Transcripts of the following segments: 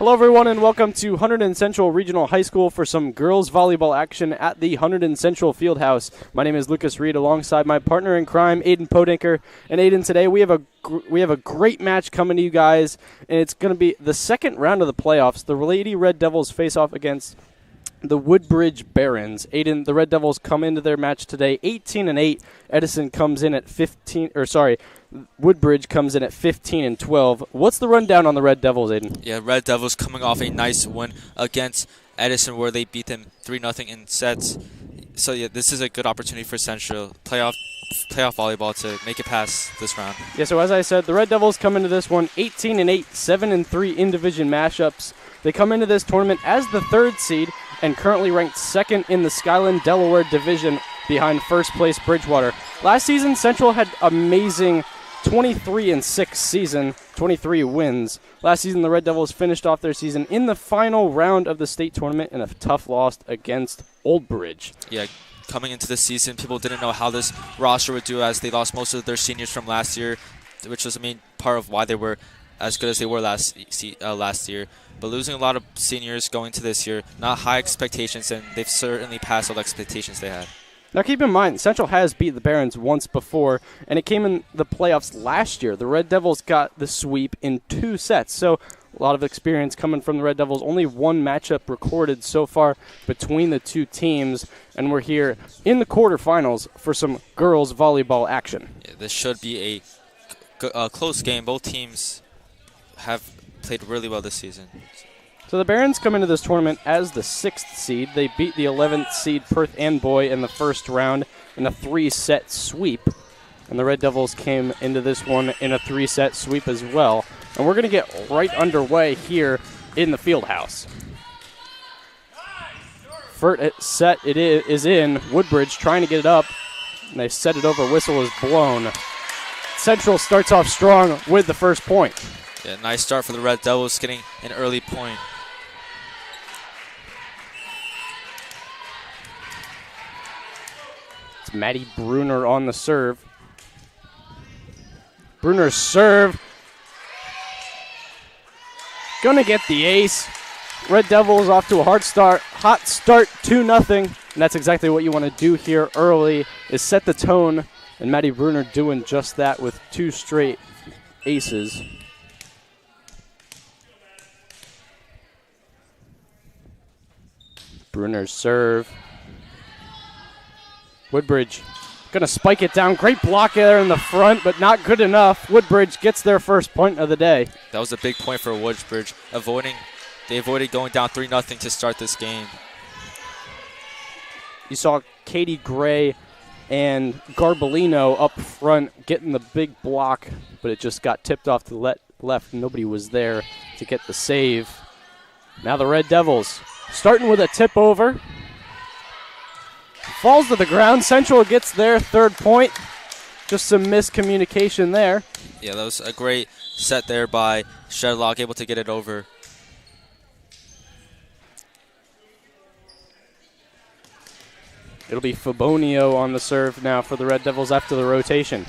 Hello, everyone, and welcome to Hunterdon Central Regional High School for some girls volleyball action at the Hunterdon Central Fieldhouse. My name is Lucas Reed, alongside my partner in crime, Aiden Podinker. And Aiden, today we have a great match coming to you guys, and it's going to be the second round of the playoffs. The Lady Red Devils face off against the Woodbridge Barons. Aiden, the Red Devils come into their match today 18-8. Edison comes in at Woodbridge comes in at 15-12. What's the rundown on the Red Devils, Aiden? Yeah, Red Devils coming off a nice win against Edison, where they beat them 3-0 in sets. So yeah, this is a good opportunity for Central playoff volleyball to make it past this round. Yeah, so as I said, the Red Devils come into this one 18-8, 7-3 in division matchups. They come into this tournament as the third seed and currently ranked second in the Skyland Delaware division behind first place Bridgewater. Last season, Central had amazing 23-6 season, 23 wins. Last season, the Red Devils finished off their season in the final round of the state tournament in a tough loss against Woodbridge. Yeah, coming into the season, people didn't know how this roster would do, as they lost most of their seniors from last year, which was the main part of why they were as good as they were last year. But losing a lot of seniors going to this year, not high expectations, and they've certainly passed all the expectations they had. Now keep in mind, Central has beat the Barons once before, and it came in the playoffs last year. The Red Devils got the sweep in 2 sets, so a lot of experience coming from the Red Devils. Only one matchup recorded so far between the two teams, and we're here in the quarterfinals for some girls volleyball action. Yeah, this should be a close game. Both teams have played really well this season. So the Barons come into this tournament as the 6th seed. They beat the 11th seed Perth Amboy in the first round in a 3-set sweep. And the Red Devils came into this one in a 3-set sweep as well. And we're going to get right underway here in the Fieldhouse. First set is in. Woodbridge trying to get it up. And they set it over. Whistle is blown. Central starts off strong with the first point. Yeah, nice start for the Red Devils, getting an early point. It's Maddie Bruner on the serve. Bruner's serve. Gonna get the ace. Red Devils off to a hot start, 2-0. And that's exactly what you want to do here early, is set the tone. And Maddie Bruner doing just that with 2 straight aces. Bruner's serve. Woodbridge going to spike it down. Great block there in the front, but not good enough. Woodbridge gets their first point of the day. That was a big point for Woodbridge. They avoided going down 3-0 to start this game. You saw Katie Gray and Garbolino up front getting the big block, but it just got tipped off to the left. Nobody was there to get the save. Now the Red Devils starting with a tip over. Falls to the ground. Central gets their third point. Just some miscommunication there. Yeah, that was a great set there by Shedlock, able to get it over. It'll be Fabonio on the serve now for the Red Devils after the rotation.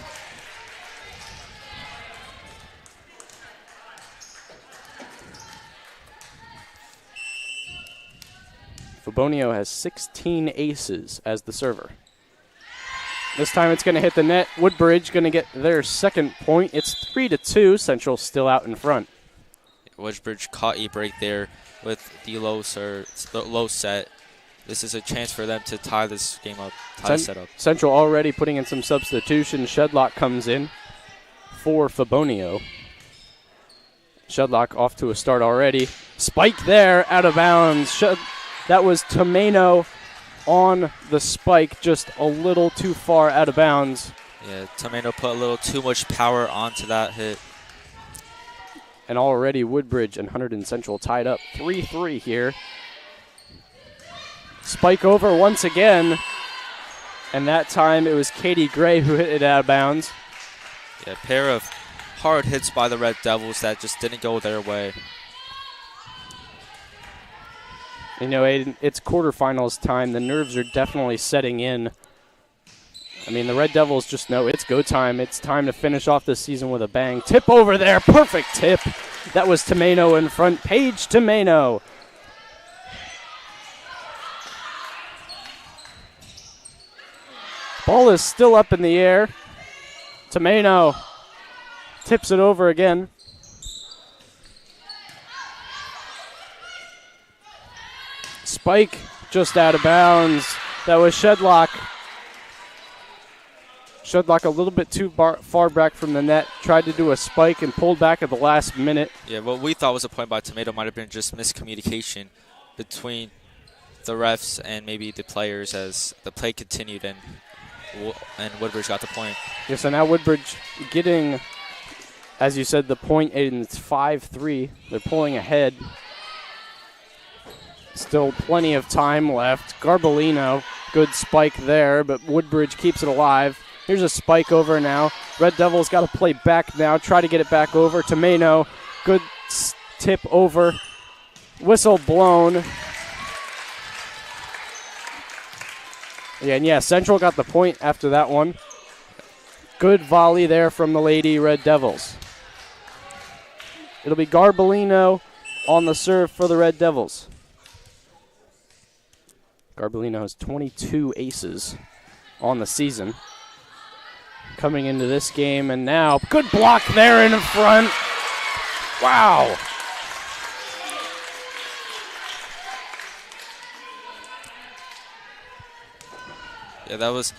Fabonio has 16 aces as the server. This time it's going to hit the net. Woodbridge going to get their second point. It's 3-2. Central still out in front. Woodbridge caught a break there with the low set. This is a chance for them to tie this game up, the setup. Central already putting in some substitutions. Shedlock comes in for Fabonio. Shedlock off to a start already. Spike there, out of bounds. That was Tomeno on the spike, just a little too far out of bounds. Yeah, Tomeno put a little too much power onto that hit. And already Woodbridge and Hunterdon Central tied up 3-3 here. Spike over once again. And that time it was Katie Gray who hit it out of bounds. Yeah, a pair of hard hits by the Red Devils that just didn't go their way. You know, Aiden, it's quarterfinals time. The nerves are definitely setting in. I mean, the Red Devils just know it's go time. It's time to finish off this season with a bang. Tip over there. Perfect tip. That was Tomeno in front. Paige Tomeno. Ball is still up in the air. Tomeno tips it over again. Spike just out of bounds. That was Shedlock. Shedlock a little bit too far back from the net. Tried to do a spike and pulled back at the last minute. Yeah, what we thought was a point by Tomato might have been just miscommunication between the refs and maybe the players as the play continued and Woodbridge got the point. Yeah, so now Woodbridge getting, as you said, the point, and it's 5-3. They're pulling ahead. Still plenty of time left. Garbolino, good spike there, but Woodbridge keeps it alive. Here's a spike over now. Red Devils got to play back now. Try to get it back over. Tomeno, good tip over. Whistle blown. Yeah, Central got the point after that one. Good volley there from the Lady Red Devils. It'll be Garbolino on the serve for the Red Devils. Garbolino has 22 aces on the season. Coming into this game, and now good block there in front. Wow. Yeah, that was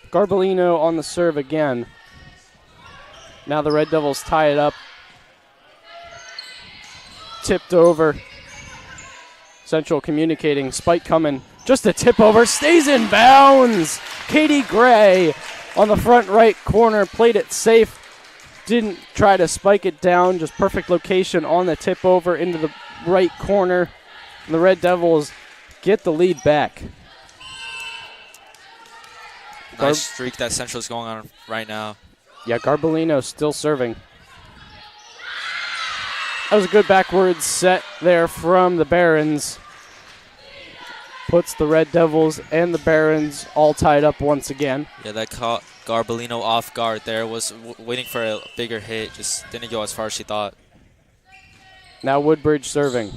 Garbolino on the serve again. Now the Red Devils tie it up. Tipped over. Central communicating. Spike coming. Just a tip over. Stays in bounds. Katie Gray on the front right corner. Played it safe. Didn't try to spike it down. Just perfect location on the tip over into the right corner. And the Red Devils get the lead back. nice streak that Central's going on right now. Yeah, Garbolino still serving. That was a good backwards set there from the Barons. Puts the Red Devils and the Barons all tied up once again. Yeah, that caught Garbolino off guard there. Was waiting for a bigger hit. Just didn't go as far as she thought. Now Woodbridge serving.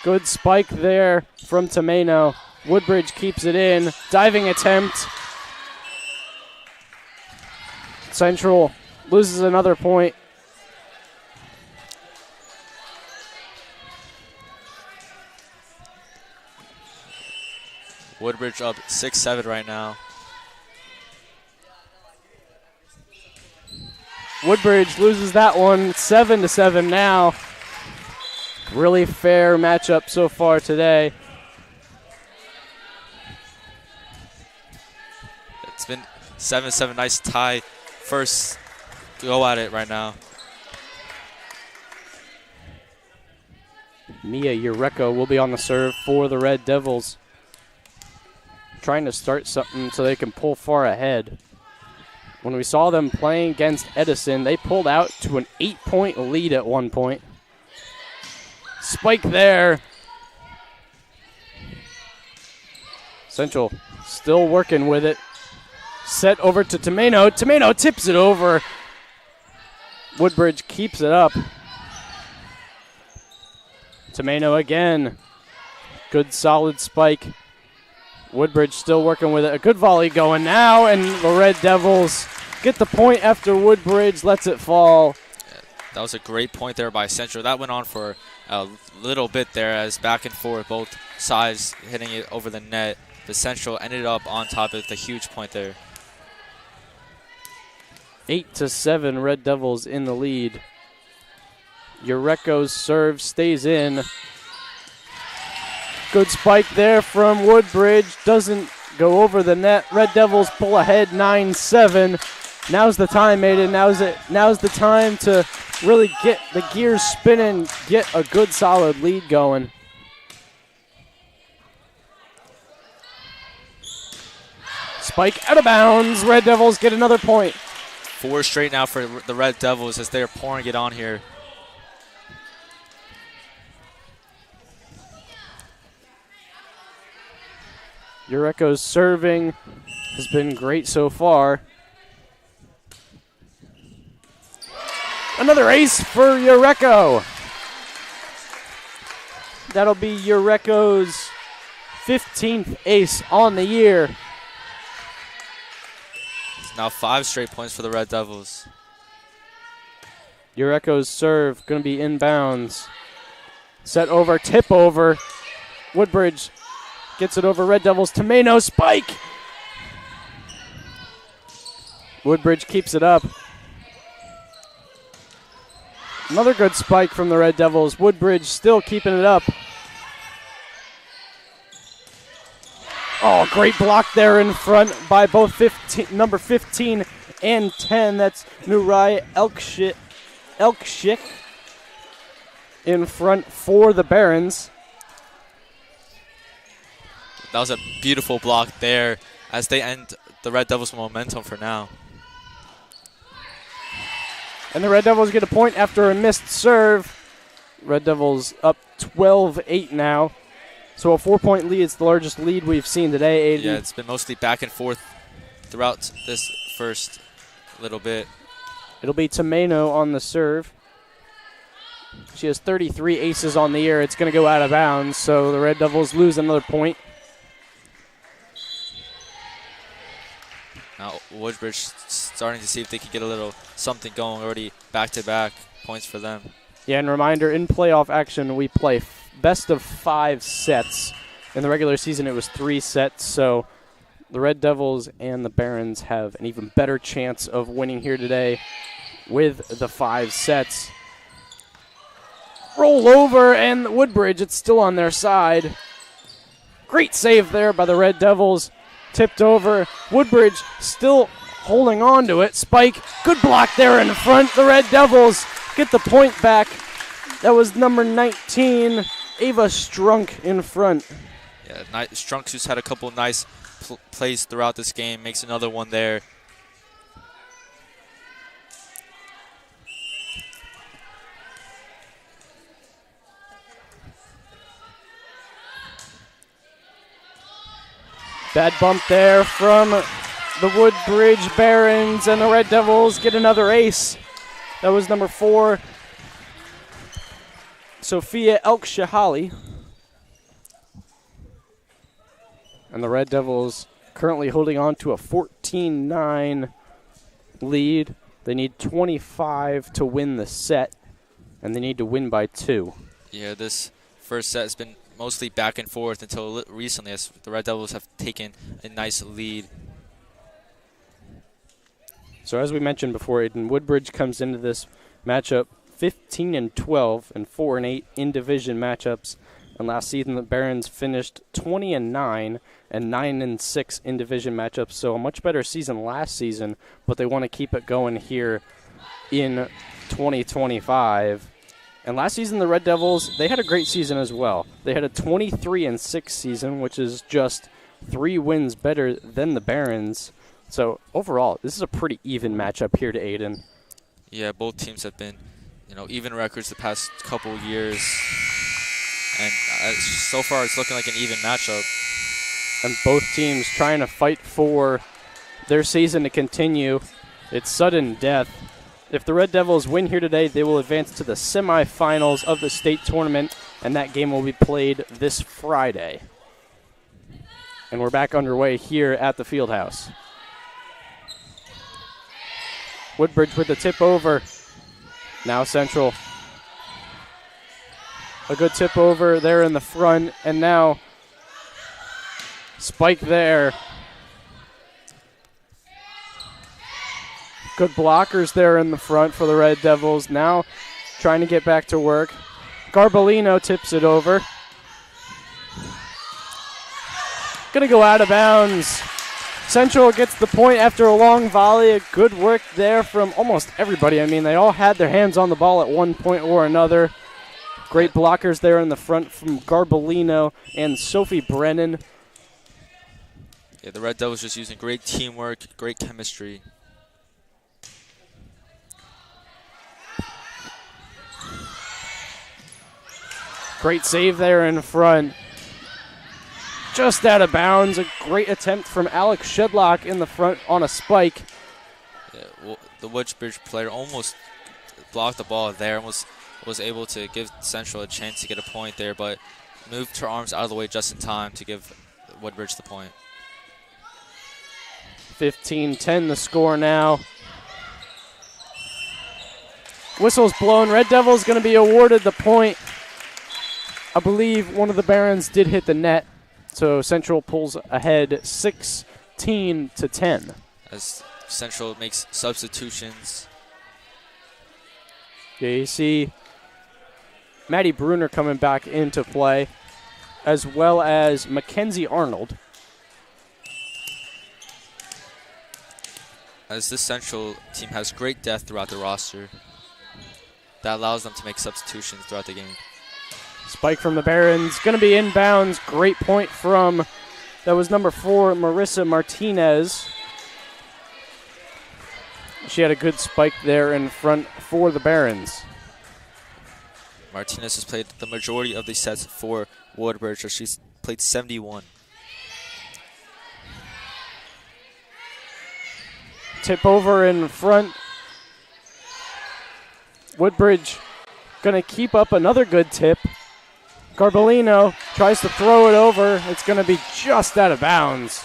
Good spike there from Tomeno. Woodbridge keeps it in. Diving attempt. Central loses another point. Woodbridge up 6-7 right now. Woodbridge loses that one 7-7 now. Really fair matchup so far today. It's been 7-7, nice tie. First go at it right now. Mia Ureko will be on the serve for the Red Devils. Trying to start something so they can pull far ahead. When we saw them playing against Edison, they pulled out to an 8-point lead at one point. Spike there. Central still working with it. Set over to Tomeno. Tomeno tips it over. Woodbridge keeps it up. Tomeno again. Good solid spike. Woodbridge still working with it. A good volley going now, and the Red Devils get the point after Woodbridge lets it fall. That was a great point there by Central. That went on for a little bit there as back and forth, both sides hitting it over the net. The Central ended up on top of the huge point there. 8-7, Red Devils in the lead. Ureko's serve stays in. Good spike there from Woodbridge. Doesn't go over the net. Red Devils pull ahead 9-7. Now's the time, Aiden. Now's the time to really get the gears spinning, get a good solid lead going. Spike out of bounds. Red Devils get another point. 4 straight now for the Red Devils as they're pouring it on here. Ureko's serving has been great so far. Another ace for Ureko. That'll be Ureko's 15th ace on the year. It's now 5 straight points for the Red Devils. Ureko's serve going to be inbounds. Set over, tip over. Woodbridge gets it over Red Devils. Tomeno spike. Woodbridge keeps it up. Another good spike from the Red Devils. Woodbridge still keeping it up. Oh, great block there in front by both number 15 and 10. That's Nurai Elkshik in front for the Barons. That was a beautiful block there as they end the Red Devils' momentum for now. And the Red Devils get a point after a missed serve. Red Devils up 12-8 now. So a 4-point lead is the largest lead we've seen today, Aiden. Yeah, it's been mostly back and forth throughout this first little bit. It'll be Tomeno on the serve. She has 33 aces on the year. It's going to go out of bounds, so the Red Devils lose another point. Now Woodbridge starting to see if they can get a little something going. Already back-to-back points for them. Yeah, and reminder, in playoff action, we play best of 5 sets. In the regular season, it was 3 sets, so the Red Devils and the Barons have an even better chance of winning here today with the 5 sets. Roll over, and Woodbridge, it's still on their side. Great save there by the Red Devils. Tipped over. Woodbridge still holding on to it. Spike, good block there in front. The Red Devils get the point back. That was number 19, Ava Strunk in front. Yeah, Strunk, who's had a couple nice plays throughout this game, makes another one there. Bad bump there from the Woodbridge Barons, and the Red Devils get another ace. That was number 4, Sophia Elkshahali. And the Red Devils currently holding on to a 14-9 lead. They need 25 to win the set, and they need to win by 2. Yeah, this first set has been mostly back and forth until recently, as the Red Devils have taken a nice lead. So as we mentioned before, Aiden, Woodbridge comes into this matchup 15-12 and 4-8 in division matchups. And last season, the Barons finished 20-9 and 9-6 in division matchups. So a much better season last season, but they want to keep it going here in 2025. And last season, the Red Devils, they had a great season as well. They had a 23-6 season, which is just 3 wins better than the Barons. So overall, this is a pretty even matchup here to Aiden. Yeah, both teams have been, even records the past couple years. And so far, it's looking like an even matchup. And both teams trying to fight for their season to continue. It's sudden death. If the Red Devils win here today, they will advance to the semifinals of the state tournament, and that game will be played this Friday. And we're back underway here at the Fieldhouse. Woodbridge with the tip over. Now Central. A good tip over there in the front, and now spike there. Good blockers there in the front for the Red Devils. Now trying to get back to work. Garbolino tips it over. Going to go out of bounds. Central gets the point after a long volley. A good work there from almost everybody. I mean, they all had their hands on the ball at one point or another. Great blockers there in the front from Garbolino and Sophie Brennan. Yeah, the Red Devils just using great teamwork, great chemistry. Great save there in front. just out of bounds. A great attempt from Alex Shedlock in the front on a spike. Yeah, well, the Woodbridge player almost blocked the ball there, almost was able to give Central a chance to get a point there, but moved her arms out of the way just in time to give Woodbridge the point. 15-10 the score now. Whistle's blown. Red Devils going to be awarded the point. I believe one of the Barons did hit the net, so Central pulls ahead 16-10. As Central makes substitutions. Yeah, you see Maddie Bruner coming back into play, as well as Mackenzie Arnold. As this Central team has great depth throughout the roster, that allows them to make substitutions throughout the game. Spike from the Barons, going to be inbounds. Great point from, that was number 4, Marissa Martinez. She had a good spike there in front for the Barons. Martinez has played the majority of the sets for Woodbridge, so she's played 71. Tip over in front. Woodbridge going to keep up another good tip. Garbolino tries to throw it over. It's going to be just out of bounds.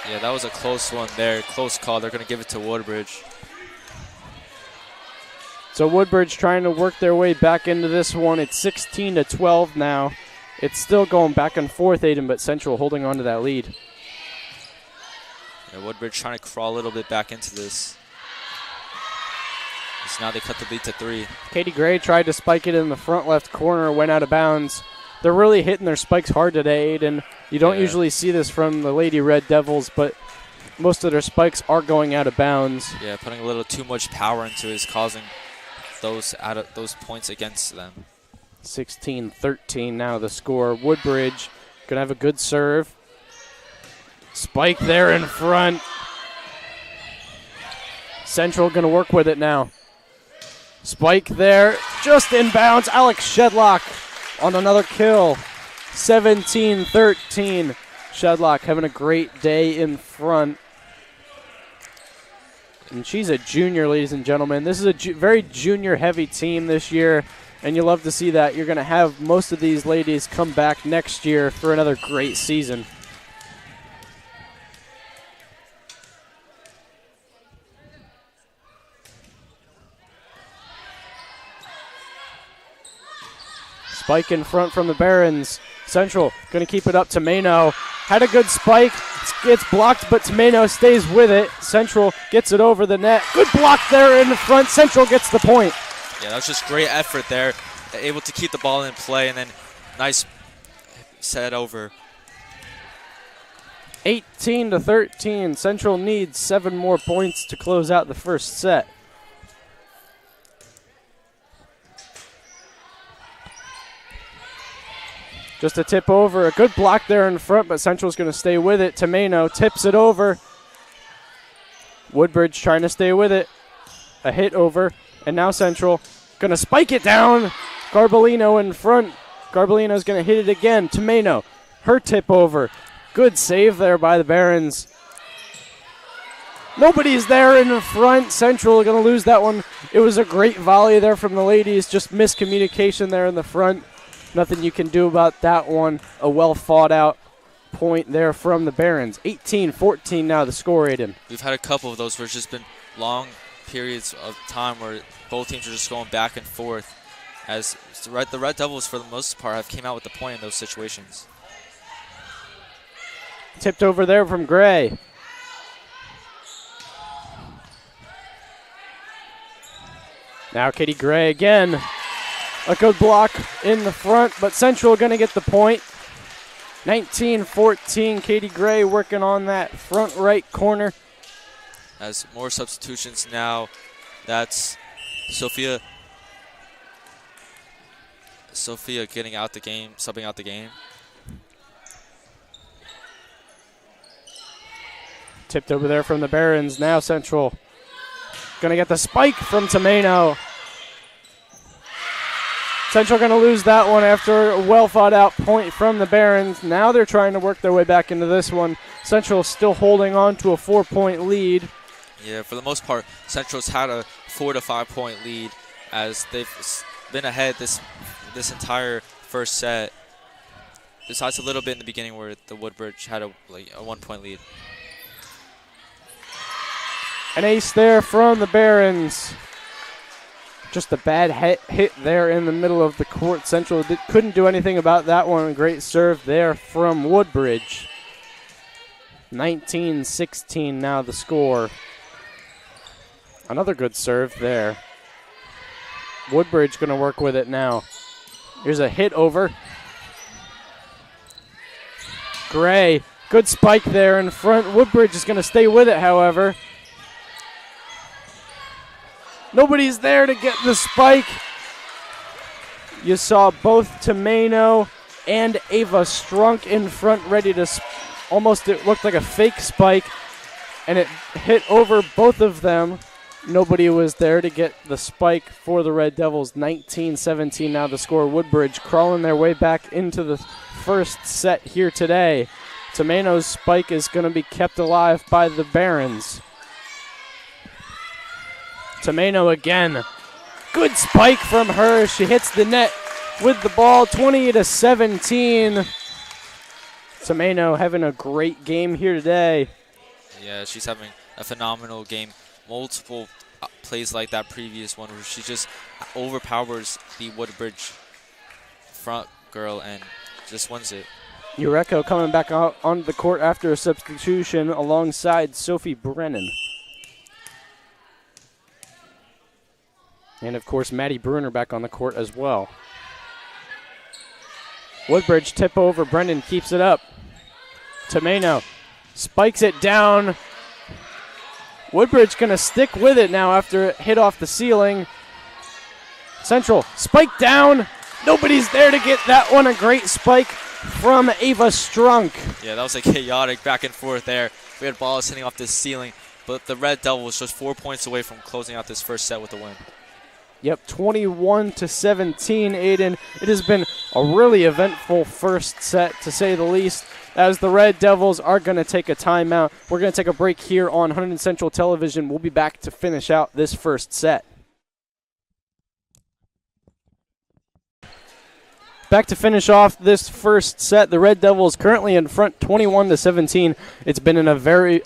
Yeah, that was a close one there. Close call. They're going to give it to Woodbridge. So Woodbridge trying to work their way back into this one. It's 16-12 now. It's still going back and forth, Aiden, but Central holding on to that lead. Yeah, Woodbridge trying to crawl a little bit back into this. So now they cut the lead to 3. Katie Gray tried to spike it in the front left corner, went out of bounds. They're really hitting their spikes hard today, Aiden. You don't usually see this from the Lady Red Devils, but most of their spikes are going out of bounds. Yeah, putting a little too much power into it is causing those points against them. 16-13 now the score. Woodbridge going to have a good serve. Spike there in front. Central going to work with it now. Spike there, just in bounds. Alex Shedlock on another kill. 17-13. Shedlock having a great day in front. And she's a junior, ladies and gentlemen. This is a very junior-heavy team this year, and you love to see that. You're going to have most of these ladies come back next year for another great season. Spike in front from the Barons. Central going to keep it up. Tomeno had a good spike. It's blocked, but Tomeno stays with it. Central gets it over the net. Good block there in the front. Central gets the point. Yeah, that was just great effort there. Able to keep the ball in play, and then nice set over. 18-13. Central needs 7 more points to close out the first set. Just a tip over. A good block there in front, but Central's going to stay with it. Tomeno tips it over. Woodbridge trying to stay with it. A hit over. And now Central going to spike it down. Garbolino in front. Garbolino's going to hit it again. Tomeno, her tip over. Good save there by the Barons. Nobody's there in the front. Central going to lose that one. It was a great volley there from the ladies. Just miscommunication there in the front. Nothing you can do about that one. A well thought out point there from the Barons. 18-14 now the score, Aiden. We've had a couple of those where it's just been long periods of time where both teams are just going back and forth. As the Red Devils, for the most part, have came out with the point in those situations. Tipped over there from Gray. Now Katie Gray again. A good block in the front, but Central going to get the point. 19-14, Katie Gray working on that front right corner. As more substitutions now, that's Sophia getting out the game, subbing out the game. Tipped over there from the Barons. Now Central going to get the spike from Tomeno. Central going to lose that one after a well-thought-out point from the Barons. Now they're trying to work their way back into this one. Central still holding on to a 4-point lead. Yeah, for the most part, Central's had a 4 to 5 point lead as they've been ahead this entire first set. Besides a little bit in the beginning where the Woodbridge had a 1 point lead. An ace there from the Barons. Just a bad hit there in the middle of the court. Central couldn't do anything about that one. Great serve there from Woodbridge. 19-16 now the score. Another good serve there. Woodbridge going to work with it now. Here's a hit over. Gray, good spike there in front. Woodbridge is going to stay with it, however. Nobody's there to get the spike. You saw both Tomeno and Ava Strunk in front, ready to almost, it looked like a fake spike, and it hit over both of them. Nobody was there to get the spike for the Red Devils. 19-17 now the score. Woodbridge crawling their way back into the first set here today. Tomeno's spike is going to be kept alive by the Barons. Tomeno again. Good spike from her. She hits the net with the ball. 20-17. Tomeno having a great game here today. Yeah, she's having a phenomenal game. Multiple plays like that previous one where she just overpowers the Woodbridge front girl and just wins it. Ureko coming back out onto the court after a substitution alongside Sophie Brennan. And, of course, Maddie Bruner back on the court as well. Woodbridge tip over. Brennan keeps it up. Tomeno spikes it down. Woodbridge going to stick with it now after it hit off the ceiling. Central, spike down. Nobody's there to get that one. A great spike from Ava Strunk. Yeah, that was a chaotic back and forth there. We had balls hitting off the ceiling, but the Red Devils just 4 points away from closing out this first set with a win. Yep, 21-17, Aiden. It has been a really eventful first set, to say the least, as the Red Devils are going to take a timeout. We're going to take a break here on Hunterdon Central Television. We'll be back to finish out this first set. Back to finish off this first set. The Red Devils currently in front 21-17. It's been a very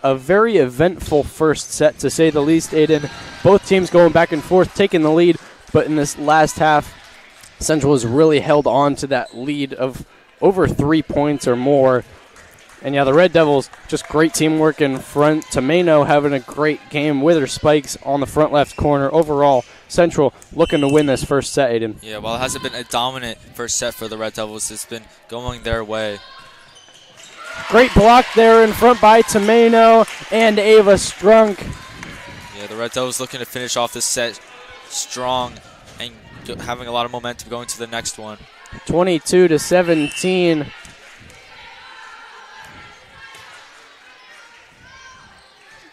eventful first set, to say the least, Aiden. Both teams going back and forth, taking the lead, but in this last half, Central has really held on to that lead of over 3 points or more. And yeah, the Red Devils, just great teamwork in front. Tomeno having a great game with her spikes on the front left corner. Overall, Central looking to win this first set, Aiden. Yeah, while it hasn't been a dominant first set for the Red Devils, it's been going their way. Great block there in front by Tomeno and Ava Strunk. Yeah, the Red Devils looking to finish off this set strong and having a lot of momentum going to the next one. 22-17.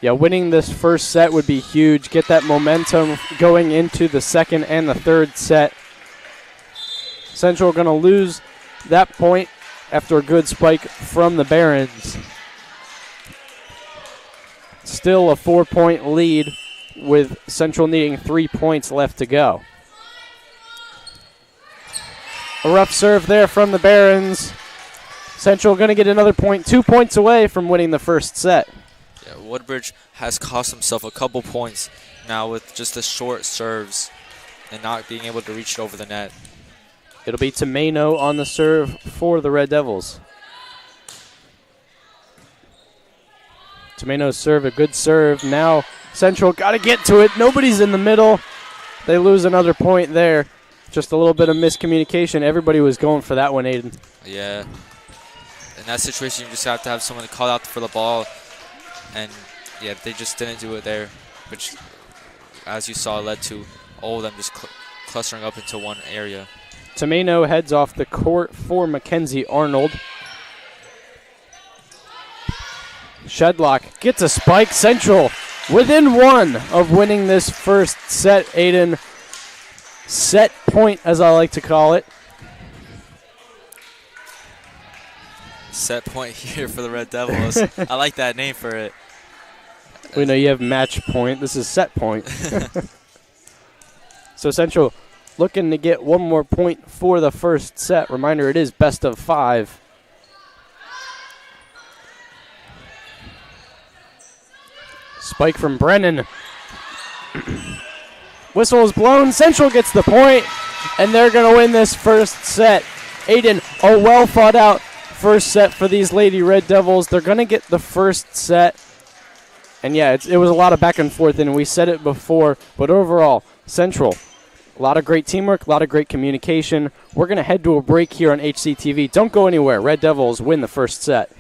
Yeah, winning this first set would be huge. Get that momentum going into the second and the third set. Central going to lose that point after a good spike from the Barons. Still a 4-point lead with Central needing 3 points left to go. A rough serve there from the Barons. Central going to get another point, 2 points away from winning the first set. Yeah, Woodbridge has cost himself a couple points now with just the short serves and not being able to reach it over the net. It'll be Tomeno on the serve for the Red Devils. Tomeno's serve, a good serve. Now Central got to get to it. Nobody's in the middle. They lose another point there. Just a little bit of miscommunication. Everybody was going for that one, Aiden. Yeah. In that situation, you just have to have someone call out for the ball. And, yeah, they just didn't do it there, which, as you saw, led to all of them just clustering up into one area. Tomeno heads off the court for Mackenzie Arnold. Shedlock gets a spike. Central within one of winning this first set, Aiden. set point, as I like to call it. Set point here for the Red Devils. I like that name for it. We know you have match point. This is set point. So Central looking to get one more point for the first set. Reminder, it is best of 5. Spike from Brennan. Whistle is blown. Central gets the point, and they're going to win this first set. Aiden, a well fought out first set for these Lady Red Devils. They're going to get the first set. And yeah, it was a lot of back and forth, and we said it before, but overall, Central, a lot of great teamwork, a lot of great communication. We're going to head to a break here on HCTV. Don't go anywhere. Red Devils win the first set.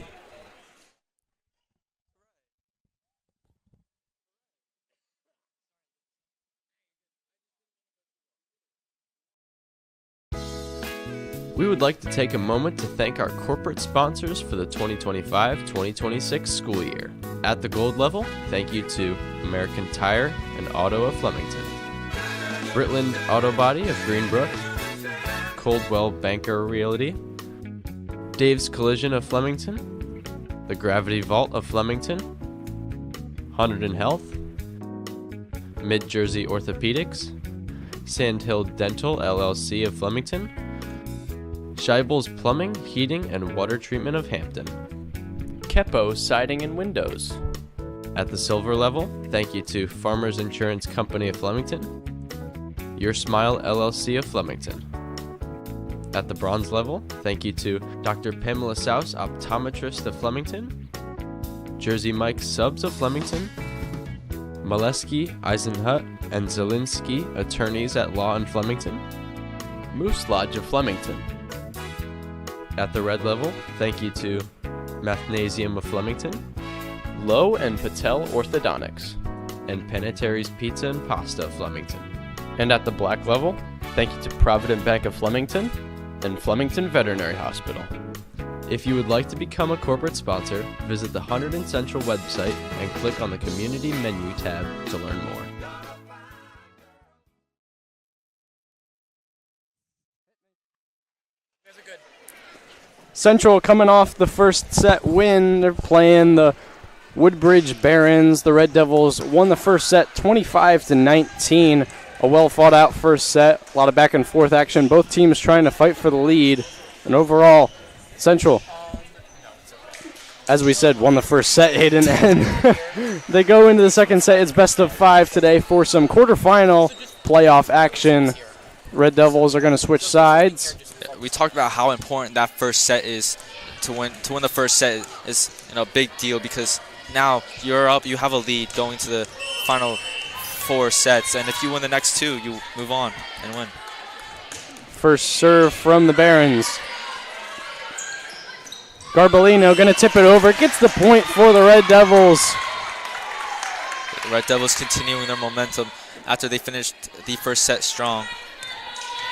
We would like to take a moment to thank our corporate sponsors for the 2025-2026 school year. At the gold level, thank you to American Tire and Auto of Flemington, Britland Auto Body of Greenbrook, Coldwell Banker Realty, Dave's Collision of Flemington, the Gravity Vault of Flemington, Hunterdon Health, Mid-Jersey Orthopedics, Sandhill Dental LLC of Flemington, Scheibel's Plumbing, Heating, and Water Treatment of Hampton, Kepo Siding and Windows. At the silver level, thank you to Farmers Insurance Company of Flemington, Your Smile LLC of Flemington. At the bronze level, thank you to Dr. Pamela Souse, Optometrist of Flemington, Jersey Mike Subs of Flemington, Molesky, Eisenhut, and Zielinski, Attorneys at Law in Flemington, Moose Lodge of Flemington. At the red level, thank you to Mathnasium of Flemington, Lowe and Patel Orthodontics. and Panettieri's Pizza and Pasta of Flemington. And at the black level, thank you to Provident Bank of Flemington and Flemington Veterinary Hospital. If you would like to become a corporate sponsor, visit the Hunterdon Central website and click on the Community menu tab to learn more. Central coming off the first set win. They're playing the Woodbridge Barons. The Red Devils won the first set 25-19. A well fought out first set. A lot of back and forth action. Both teams trying to fight for the lead. And overall, Central, as we said, won the first set, Hayden. And they go into the second set. It's best of 5 today for some quarterfinal playoff action. Red Devils are going to switch sides. We talked about how important that first set is. To win the first set is a big deal, because now you're up, you have a lead going to the final 4 sets, and if you win the next 2, you move on and win. First serve from the Barons. Garbolino going to tip it over. Gets the point for the Red Devils. The Red Devils continuing their momentum after they finished the first set strong.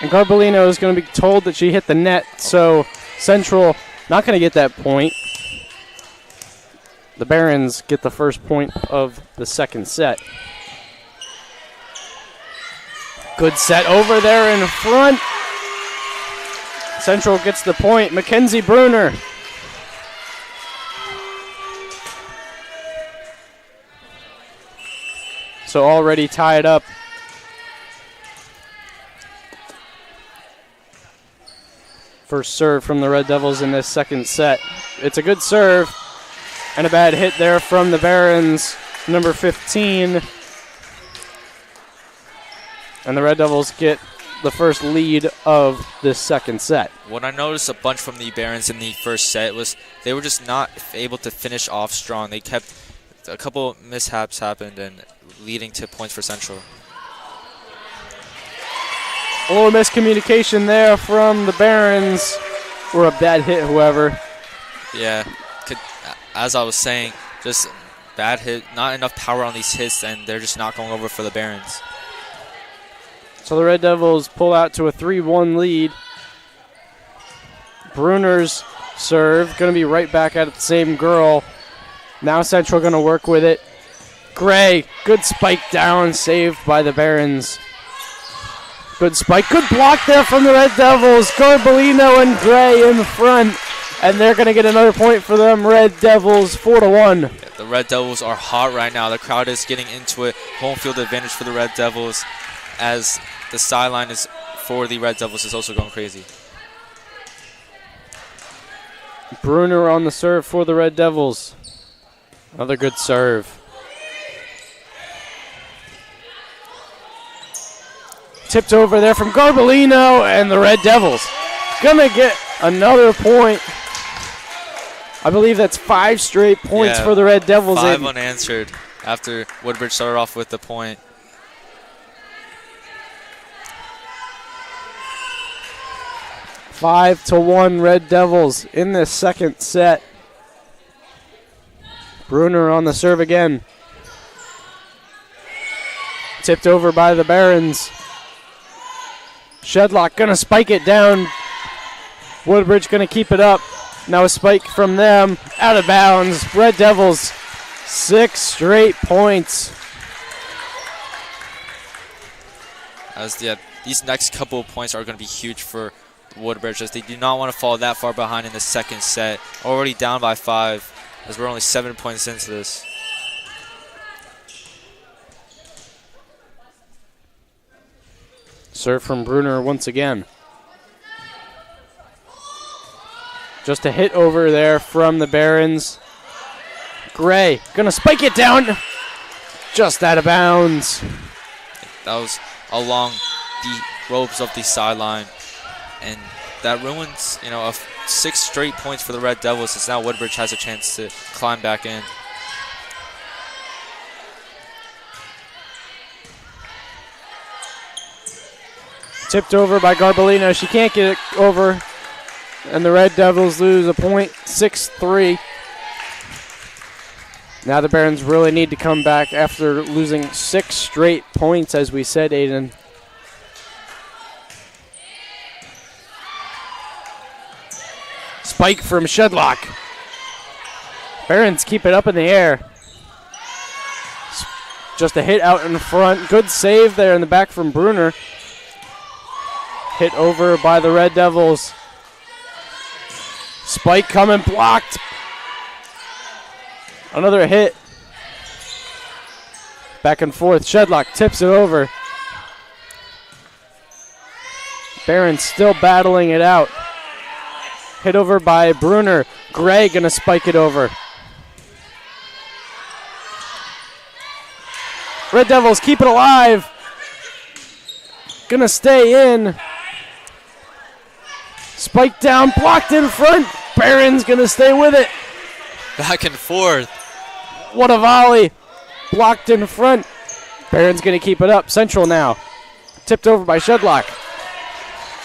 And Garbolino is going to be told that she hit the net, so Central not going to get that point. The Barons get the first point of the second set. Good set over there in front. Central gets the point. Mackenzie Bruner. So already tied up. First serve from the Red Devils in this second set. It's a good serve and a bad hit there from the Barons, number 15. And the Red Devils get the first lead of this second set. What I noticed a bunch from the Barons in the first set was they were just not able to finish off strong. They kept a couple mishaps happened and leading to points for Central. A little miscommunication there from the Barons, or a bad hit, whoever. Yeah, as I was saying, just bad hit, not enough power on these hits, and they're just not going over for the Barons. So the Red Devils pull out to a 3-1 lead. Bruner's serve, going to be right back at the same girl. Now Central going to work with it. Gray, good spike down, saved by the Barons. Good spike. Good block there from the Red Devils. Garbolino and Gray in front. And they're going to get another point for them. Red Devils 4-1. Yeah, the Red Devils are hot right now. The crowd is getting into it. Home field advantage for the Red Devils as the sideline is for the Red Devils is also going crazy. Bruner on the serve for the Red Devils. Another good serve. Tipped over there from Garbolino, and the Red Devils gonna get another point. I believe that's 5 straight points for the Red Devils. 5 unanswered after Woodbridge started off with the point. Five to 1 Red Devils in the second set. Bruner on the serve again. Tipped over by the Barons. Shedlock gonna spike it down. Woodbridge gonna keep it up. Now a spike from them. Out of bounds. Red Devils 6 straight points. These next couple of points are going to be huge for Woodbridge as they do not want to fall that far behind in the second set. Already down by 5 as we're only 7 points into this. Serve from Bruner once again. Just a hit over there from the Barons. Gray gonna spike it down. Just out of bounds. That was along the ropes of the sideline. And that ruins, 6 straight points for the Red Devils as now Woodbridge has a chance to climb back in. Tipped over by Garbolino. She can't get it over. And the Red Devils lose a point, 6-3. Now the Barons really need to come back after losing 6 straight points, as we said, Aiden. Spike from Shedlock. Barons keep it up in the air. Just a hit out in front. Good save there in the back from Bruner. Hit over by the Red Devils. Spike coming, blocked. Another hit. Back and forth. Shedlock tips it over. Barons still battling it out. Hit over by Bruner. Gray gonna spike it over. Red Devils keep it alive. Gonna stay in. Spike down, blocked in front. Barron's gonna stay with it. Back and forth. What a volley. Blocked in front. Barron's gonna keep it up. Central now. Tipped over by Shedlock.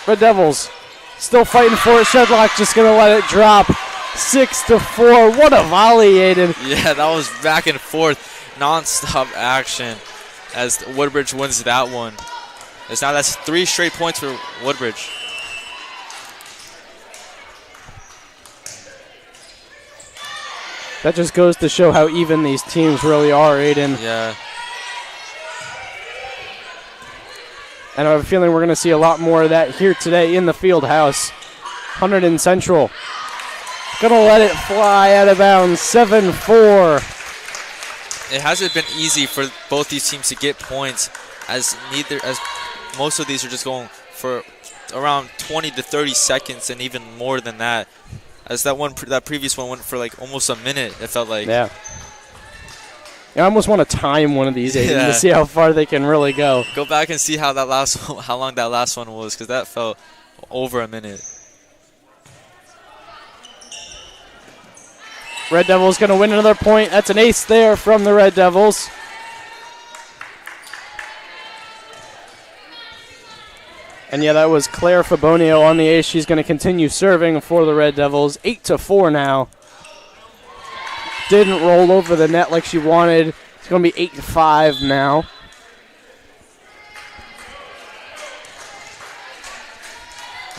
Red Devils still fighting for it. Shedlock just gonna let it drop. 6-4. What a volley, Aiden. Yeah, that was back and forth. Non-stop action as Woodbridge wins that one. That's 3 straight points for Woodbridge. That just goes to show how even these teams really are, Aiden. Yeah. And I have a feeling we're going to see a lot more of that here today in the field house. Hunterdon Central going to let it fly out of bounds, 7-4. It hasn't been easy for both these teams to get points as most of these are just going for around 20 to 30 seconds and even more than that. As that previous one went for like almost a minute, it felt like. Yeah. I almost want to time one of these, Aiden, to see how far they can really go. Go back and see how long that last one was, because that felt over a minute. Red Devils going to win another point. That's an ace there from the Red Devils. And yeah, that was Claire Fabonio on the ace. She's going to continue serving for the Red Devils. 8-4 now. Didn't roll over the net like she wanted. It's going to be 8-5 now.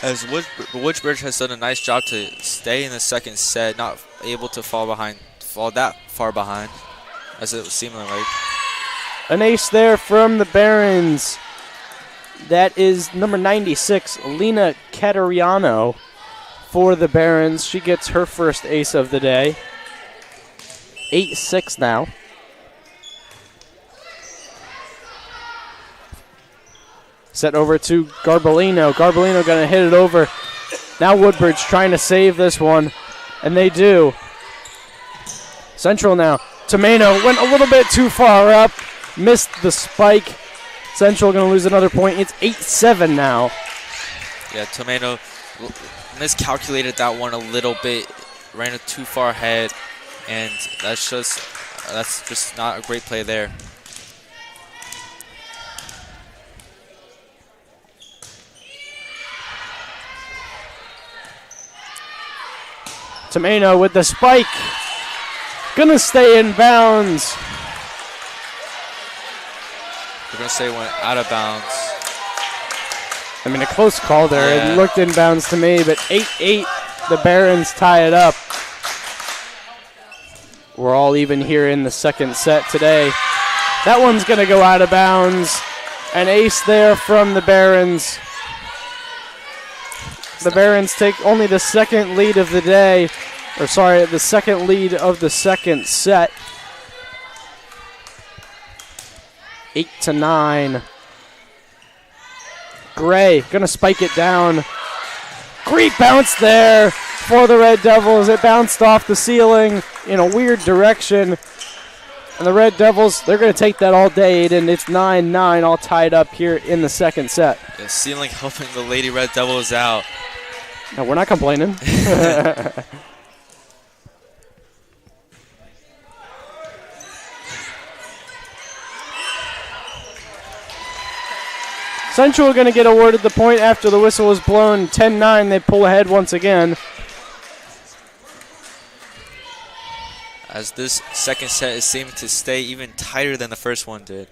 As Woodbridge has done a nice job to stay in the second set, not able to fall that far behind, as it was seeming like. An ace there from the Barons. That is number 96, Lena Catariano for the Barons. She gets her first ace of the day. 8-6 now. Set over to Garbolino. Garbolino going to hit it over. Now Woodbridge trying to save this one, and they do. Central now. Tomeno went a little bit too far up, missed the spike. Central going to lose another point. It's 8-7 now. Yeah, Tomeno miscalculated that one a little bit, ran it too far ahead, and that's just not a great play there. Tomeno with the spike. Gonna stay in bounds. They're going to say it went out of bounds. I mean, a close call there. Yeah. It looked in bounds to me, but 8-8, the Barons tie it up. We're all even here in the second set today. That one's going to go out of bounds. An ace there from the Barons. The Barons take only the second lead of the day. Or sorry, the second lead of the second set. 8-9. Gray gonna spike it down. Great bounce there for the Red Devils. It bounced off the ceiling in a weird direction. And the Red Devils, they're gonna take that all day, and it's 9-9 all tied up here in the second set. The ceiling helping the Lady Red Devils out. No, we're not complaining. Central going to get awarded the point after the whistle was blown. 10-9, they pull ahead once again. As this second set is seeming to stay even tighter than the first one did.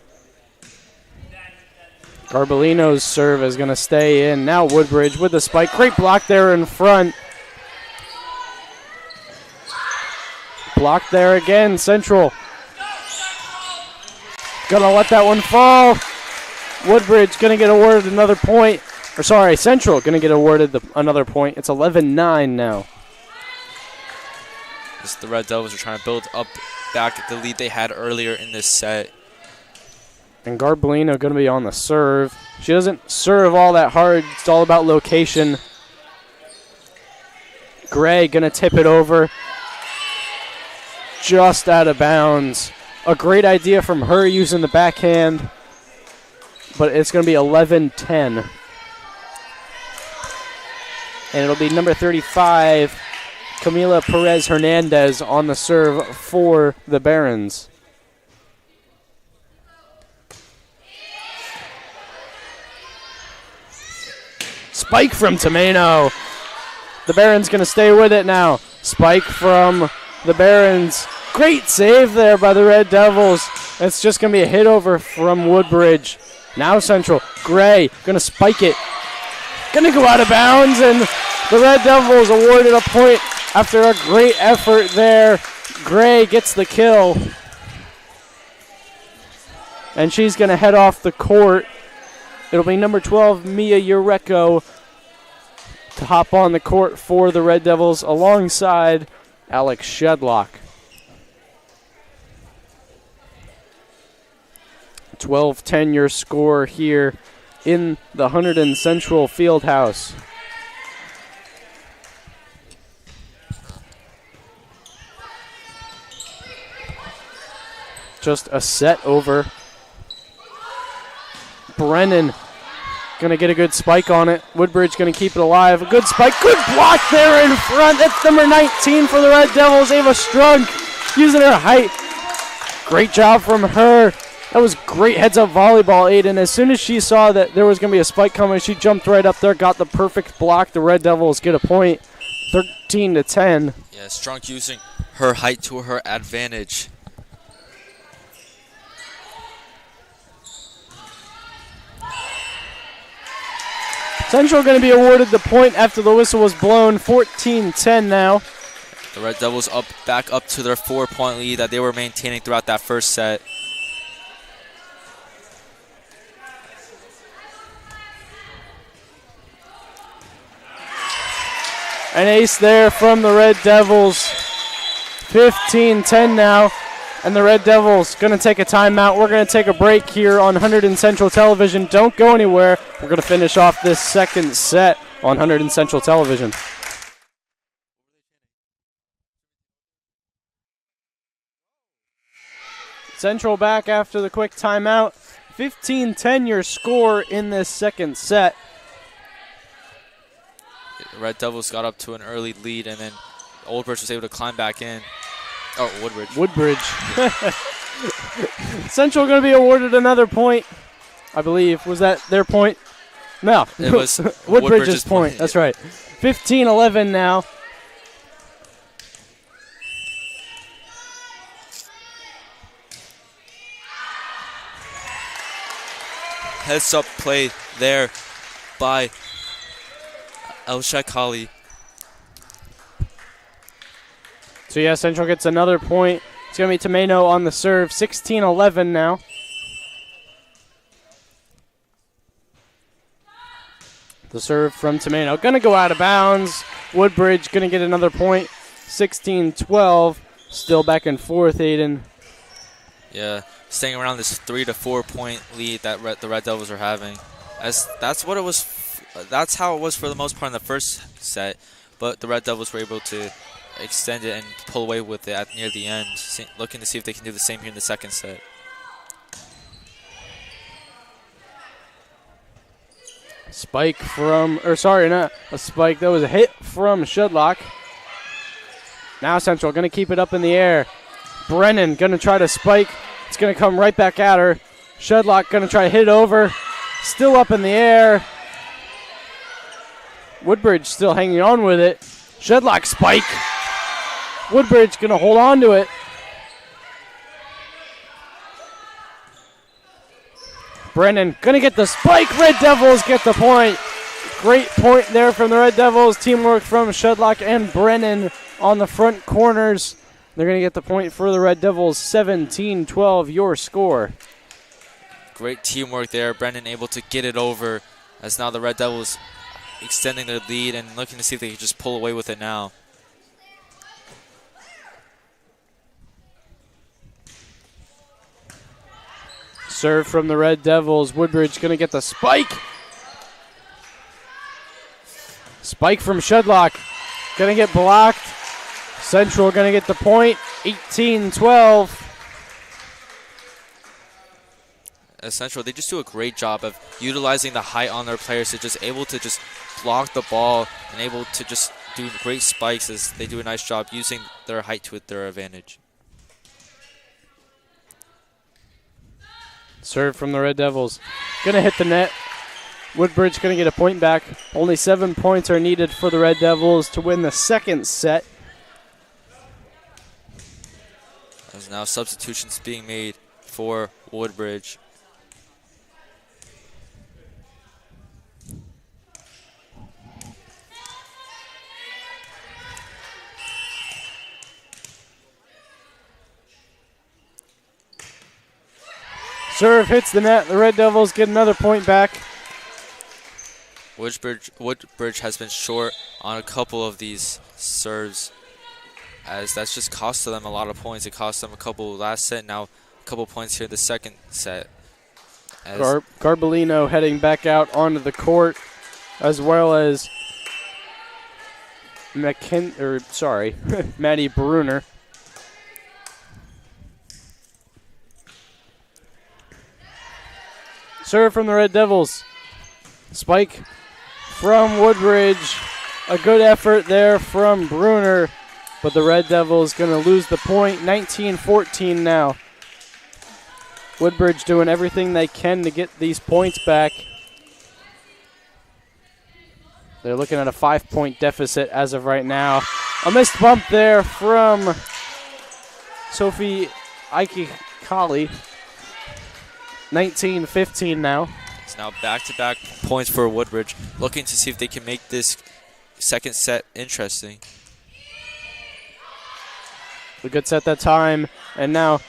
Garbolino's serve is going to stay in. Now Woodbridge with the spike. Great block there in front. Block there again. Central going to let that one fall. Woodbridge going to get awarded another point. Or sorry, Central going to get awarded another point. It's 11-9 now. As the Red Devils are trying to build up back the lead they had earlier in this set. And Garbolino going to be on the serve. She doesn't serve all that hard. It's all about location. Gray going to tip it over. Just out of bounds. A great idea from her using the backhand. But it's going to be 11-10. And it'll be number 35, Camila Perez Hernandez on the serve for the Barons. Spike from Tomeno. The Barons going to stay with it now. Spike from the Barons. Great save there by the Red Devils. It's just going to be a hit over from Woodbridge. Now Central. Gray going to spike it. Going to go out of bounds, and the Red Devils awarded a point after a great effort there. Gray gets the kill. And she's going to head off the court. It'll be number 12, Mia Ureko, to hop on the court for the Red Devils alongside Alex Shedlock. 12-10 your score here in the Hunterdon Central Fieldhouse. Just a set over. Brennan going to get a good spike on it. Woodbridge going to keep it alive. A good spike. Good block there in front. That's number 19 for the Red Devils. Ava Strunk using her height. Great job from her. That was great heads-up volleyball, Aiden. As soon as she saw that there was going to be a spike coming, she jumped right up there, got the perfect block. The Red Devils get a point, 13-10. Yeah, Strunk using her height to her advantage. Central going to be awarded the point after the whistle was blown, 14-10 now. The Red Devils back up to their 4-point lead that they were maintaining throughout that first set. An ace there from the Red Devils. 15-10 now. And the Red Devils going to take a timeout. We're going to take a break here on Hunterdon Central Television. Don't go anywhere. We're going to finish off this second set on Hunterdon Central Television. Central back after the quick timeout. 15-10 your score in this second set. The Red Devils got up to an early lead, and then Woodbridge was able to climb back in. Oh, Woodbridge. Woodbridge. Central going to be awarded another point, I believe. Was that their point? No. It was Woodbridge's point. That's right. 15-11 now. Heads up play there by Elshak Ali. So, yeah, Central gets another point. It's going to be Tomeno on the serve. 16-11 now. The serve from Tomeno. Going to go out of bounds. Woodbridge going to get another point. 16-12. Still back and forth, Aiden. Yeah, staying around this 3 to 4 point lead that the Red Devils are having. That's what it was. That's how it was for the most part in the first set. But the Red Devils were able to extend it and pull away with it near the end, looking to see if they can do the same here in the second set. Spike from, or sorry, not a spike. That was a hit from Shudlock. Now Central going to keep it up in the air. Brennan going to try to spike. It's going to come right back at her. Shudlock going to try to hit it over. Still up in the air. Woodbridge still hanging on with it. Shudlock spike. Woodbridge going to hold on to it. Brennan going to get the spike. Red Devils get the point. Great point there from the Red Devils. Teamwork from Shudlock and Brennan on the front corners. They're going to get the point for the Red Devils. 17-12 your score. Great teamwork there. Brennan able to get it over as now the Red Devils extending their lead and looking to see if they can just pull away with it now. Serve from the Red Devils. Woodbridge going to get the spike. Spike from Shudlock. Going to get blocked. Central going to get the point. 18-12. Central, they just do a great job of utilizing the height on their players to just able to just block the ball and able to just do great spikes as they do a nice job using their height to their advantage. Serve from the Red Devils. Going to hit the net. Woodbridge going to get a point back. Only 7 points are needed for the Red Devils to win the second set. There's now substitutions being made for Woodbridge. Serve hits the net. The Red Devils get another point back. Woodbridge has been short on a couple of these serves, as that's just costed them a lot of points. It cost them a couple last set, now a couple points here in the second set. Garbolino heading back out onto the court, as well as Maddie Bruner. Serve from the Red Devils. Spike from Woodbridge. A good effort there from Bruner, but the Red Devils going to lose the point. 19-14 now. Woodbridge doing everything they can to get these points back. They're looking at a 5-point deficit as of right now. A missed bump there from Sophie Aikikali. 19-15 now. It's now back-to-back points for Woodbridge, looking to see if they can make this second set interesting. A good set that time, and now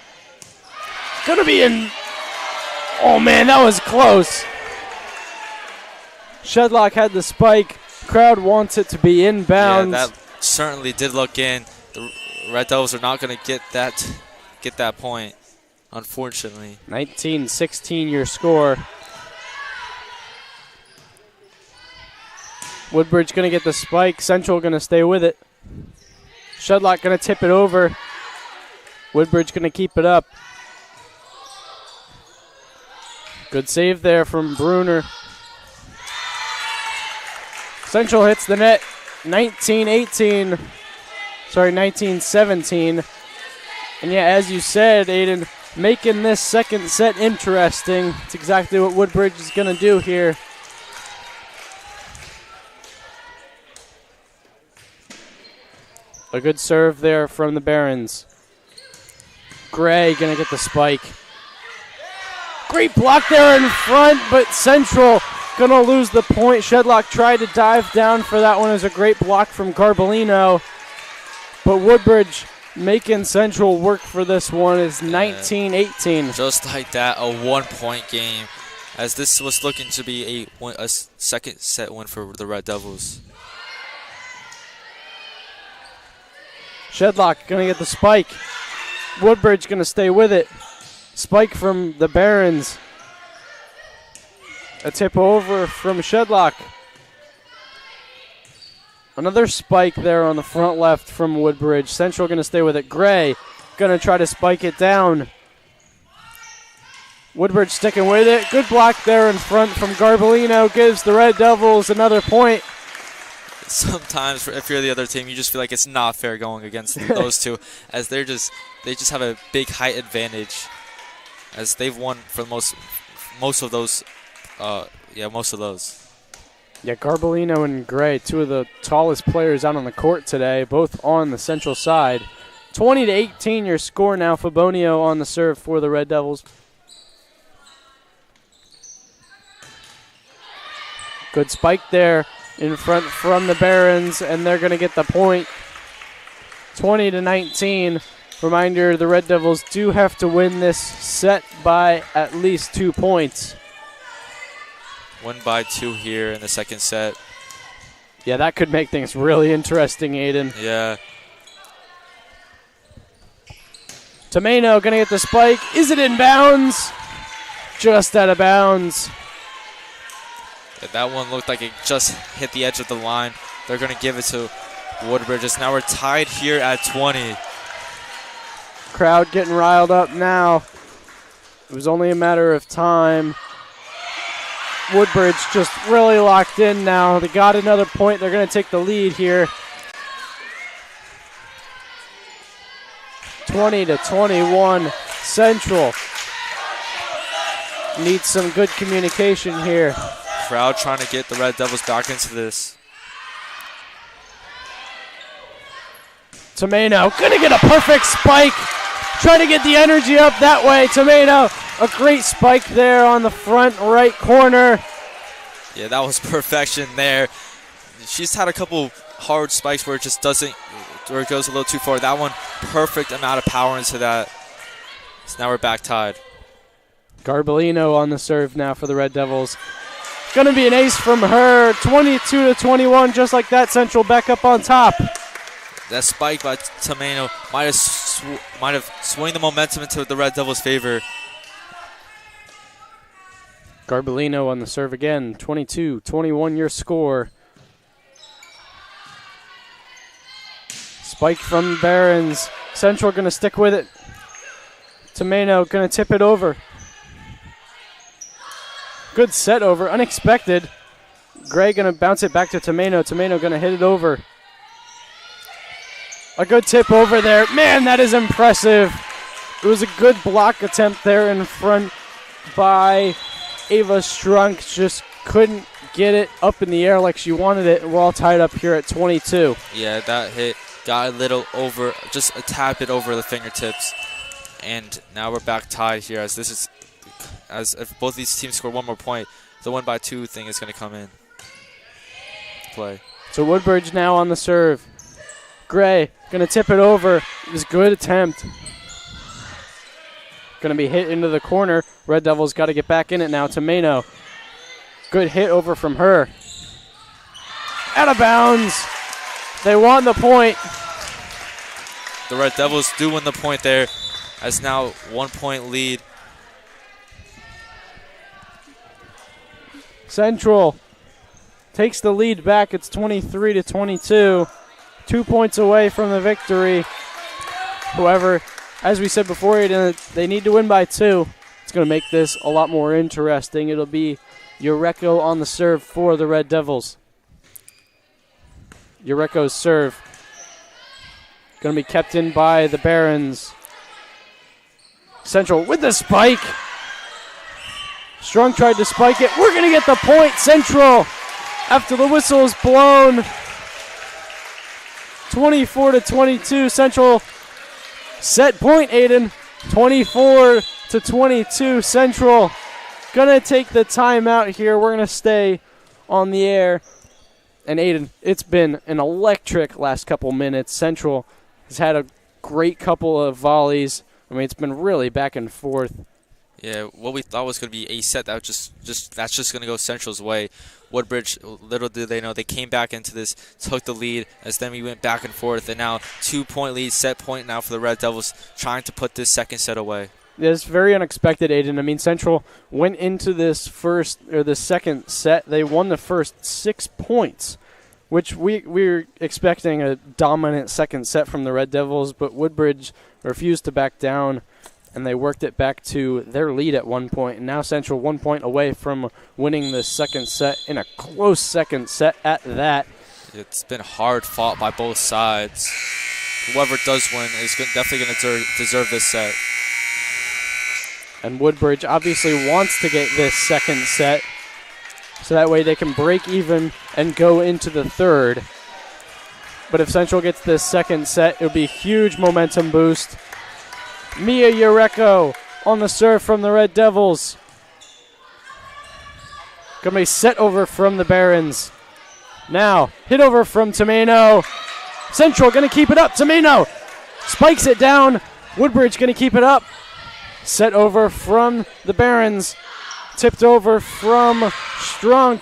gonna be in. Oh man, that was close. Shudlock had the spike, crowd wants it to be inbounds. Yeah, that certainly did look in. The Red Devils are not going to get that point, unfortunately. 19-16 your score. Woodbridge going to get the spike. Central going to stay with it. Shedlock going to tip it over. Woodbridge going to keep it up. Good save there from Bruner. Central hits the net. 19-17. And yeah, as you said, Aiden, making this second set interesting. It's exactly what Woodbridge is going to do here. A good serve there from the Barons. Gray going to get the spike. Great block there in front, but Central going to lose the point. Shedlock tried to dive down for that one. It was a great block from Garbolino. But Woodbridge making Central work for this one is 19-18. Just like that, a 1-point game, as this was looking to be a second set win for the Red Devils. Shedlock going to get the spike. Woodbridge going to stay with it. Spike from the Barons. A tip over from Shedlock. Another spike there on the front left from Woodbridge. Central going to stay with it. Gray going to try to spike it down. Woodbridge sticking with it. Good block there in front from Garbolino. Gives the Red Devils another point. Sometimes, if you're the other team, you just feel like it's not fair going against those two, as they just have a big height advantage, as they've won for most of those. Most of those. Yeah, Garbolino and Gray, two of the tallest players out on the court today, both on the Central side. 20-18 your score now. Fabonio on the serve for the Red Devils. Good spike there in front from the Barons, and they're going to get the point. 20-19. Reminder, the Red Devils do have to win this set by at least 2 points. Win by 2 here in the second set. Yeah, that could make things really interesting, Aiden. Yeah. Tomeno going to get the spike. Is it in bounds? Just out of bounds. Yeah, that one looked like it just hit the edge of the line. They're going to give it to Woodbridge. Now we're tied here at 20. Crowd getting riled up now. It was only a matter of time. Woodbridge just really locked in now. They got another point. They're going to take the lead here. 20-21. Central needs some good communication here. Crowd trying to get the Red Devils back into this. Tomeno gonna get a perfect spike. Trying to get the energy up that way. Tomeno, a great spike there on the front right corner. Yeah, that was perfection there. She's had a couple hard spikes where it just doesn't, where it goes a little too far. That one, perfect amount of power into that. So now we're back tied. Garbolino on the serve now for the Red Devils. Going to be an ace from her. 22-21, just like that. Central back up on top. That spike by Tomeno might have swung the momentum into the Red Devils' favor. Garbolino on the serve again. 22-21 your score. Spike from Barons. Central going to stick with it. Tomeno going to tip it over. Good set over, unexpected. Gray going to bounce it back to Tomeno. Tomeno going to hit it over. A good tip over there. Man, that is impressive. It was a good block attempt there in front by Ava Strunk. Just couldn't get it up in the air like she wanted it. We're all tied up here at 22. Yeah, that hit got a little over, just a tap it over the fingertips. And now we're back tied here, as this is, as if both these teams score one more point, the 1-by-2 thing is going to come in play. So Woodbridge now on the serve. Gray going to tip it over. It was a good attempt. Going to be hit into the corner. Red Devils got to get back in it now. Tomeno. Good hit over from her. out of bounds. They won the point. The Red Devils do win the point there, as now 1 point lead. Central takes the lead back. It's 23-22. 2 points away from the victory. However, as we said before, they need to win by 2. It's going to make this a lot more interesting. It'll be Ureko on the serve for the Red Devils. Ureko's serve going to be kept in by the Barons. Central with the spike. Strong tried to spike it. We're going to get the point, Central, after the whistle is blown. 24-22. Central set point, Aiden. 24-22. Central going to take the timeout here. We're going to stay on the air. And Aiden, it's been an electric last couple minutes. Central has had a great couple of volleys. I mean, it's been really back and forth. Yeah, what we thought was going to be a set that that's just going to go Central's way. Woodbridge, little did they know, they came back into this, took the lead, as then we went back and forth, and now 2 point lead, set point now for the Red Devils, trying to put this second set away. It's very unexpected, Aiden. I mean, Central went into the second set. They won the first 6 points, which we were expecting a dominant second set from the Red Devils, but Woodbridge refused to back down, and they worked it back to their lead at 1 point. And now Central 1 point away from winning the second set in a close second set at that. It's been hard fought by both sides. Whoever does win is definitely going to deserve this set. And Woodbridge obviously wants to get this second set, so that way they can break even and go into the third. But if Central gets this second set, it'll be a huge momentum boost. Mia Ureko on the serve from the Red Devils. Gonna be set over from the Barons. Now, hit over from Tomeno. Central gonna keep it up. Tomeno spikes it down. Woodbridge gonna keep it up. Set over from the Barons. Tipped over from Strunk.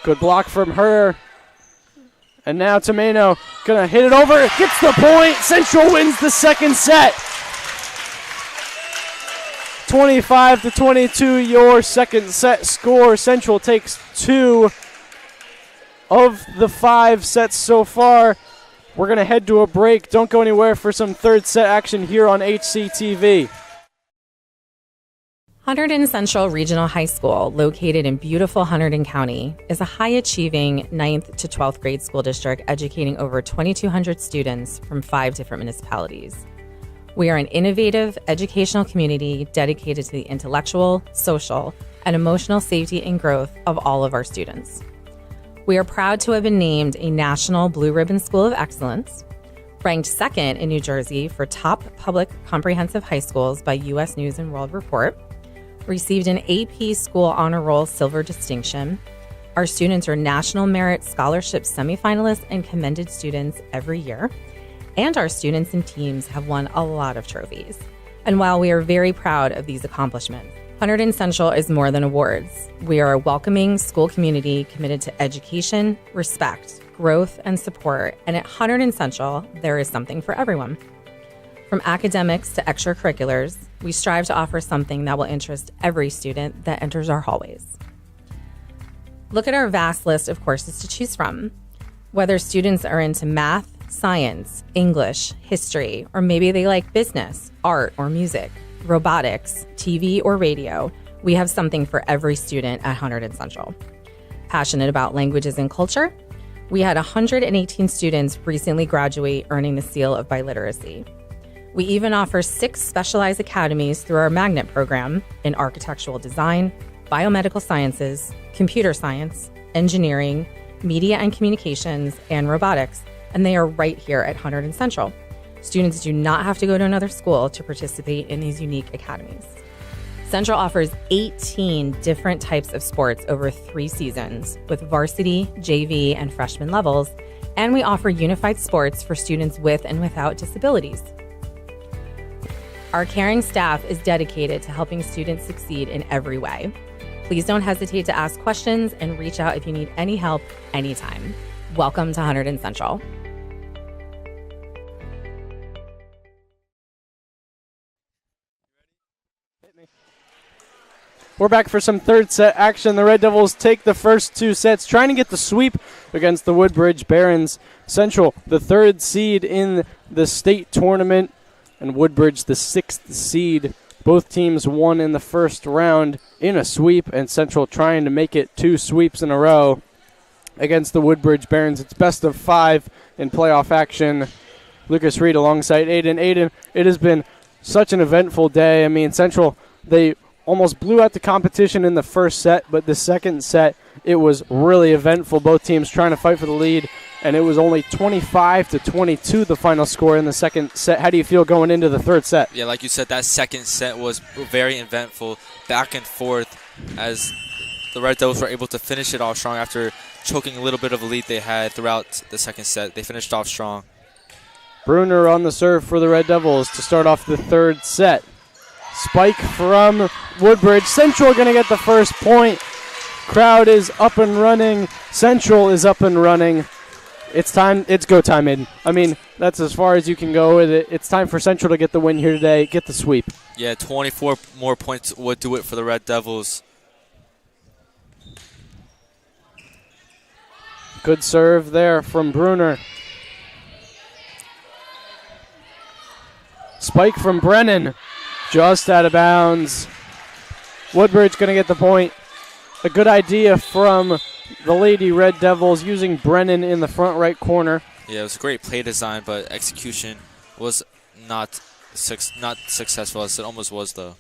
Good block from her. And now Tomeno gonna hit it over. Gets the point. Central wins the second set. 25-22, your second set score. Central takes 2 of the 5 sets so far. We're going to head to a break. Don't go anywhere for some third set action here on HCTV. Hunterdon Central Regional High School, located in beautiful Hunterdon County, is a high-achieving 9th to 12th grade school district educating over 2,200 students from 5 different municipalities. We are an innovative educational community dedicated to the intellectual, social, and emotional safety and growth of all of our students. We are proud to have been named a National Blue Ribbon School of Excellence, ranked 2nd in New Jersey for top public comprehensive high schools by U.S. News & World Report, received an AP School Honor Roll Silver Distinction. Our students are National Merit Scholarship semifinalists and commended students every year, and our students and teams have won a lot of trophies. And while we are very proud of these accomplishments, Hunterdon Central is more than awards. We are a welcoming school community committed to education, respect, growth, and support. And at Hunterdon Central, there is something for everyone. From academics to extracurriculars, we strive to offer something that will interest every student that enters our hallways. Look at our vast list of courses to choose from. Whether students are into math, science, English, history, or maybe they like business, art, or music, robotics, TV, or radio, we have something for every student at Hunterdon Central. Passionate about languages and culture? We had 118 students recently graduate earning the seal of biliteracy. We even offer 6 specialized academies through our magnet program in architectural design, biomedical sciences, computer science, engineering, media and communications, and robotics, and they are right here at Hunterdon Central. Students do not have to go to another school to participate in these unique academies. Central offers 18 different types of sports over 3 seasons with varsity, JV, and freshman levels, and we offer unified sports for students with and without disabilities. Our caring staff is dedicated to helping students succeed in every way. Please don't hesitate to ask questions and reach out if you need any help anytime. Welcome to Hunterdon Central. We're back for some third set action. The Red Devils take the first 2 sets, trying to get the sweep against the Woodbridge Barons. Central, the 3rd seed in the state tournament, and Woodbridge, the 6th seed. Both teams won in the first round in a sweep, and Central trying to make it 2 sweeps in a row against the Woodbridge Barons. It's best of 5 in playoff action. Lucas Reed alongside Aiden. Aiden, it has been such an eventful day. I mean, Central, they almost blew out the competition in the first set, but the second set, it was really eventful. Both teams trying to fight for the lead, and it was only 25-22 the final score in the second set. How do you feel going into the third set? Yeah, like you said, that second set was very eventful, back and forth, as the Red Devils were able to finish it off strong after choking a little bit of a lead they had throughout the second set. They finished off strong. Bruner on the serve for the Red Devils to start off the third set. Spike from Woodbridge. Central going to get the first point. Crowd is up and running. Central is up and running. It's time. It's go time, Aiden. I mean, that's as far as you can go with it. It's time for Central to get the win here today, get the sweep. Yeah, 24 more points would do it for the Red Devils. Good serve there from Bruner. Spike from Brennan. Just out of bounds. Woodbridge going to get the point. A good idea from the Lady Red Devils using Brennan in the front right corner. Yeah, it was a great play design, but execution was not successful, as it almost was, though.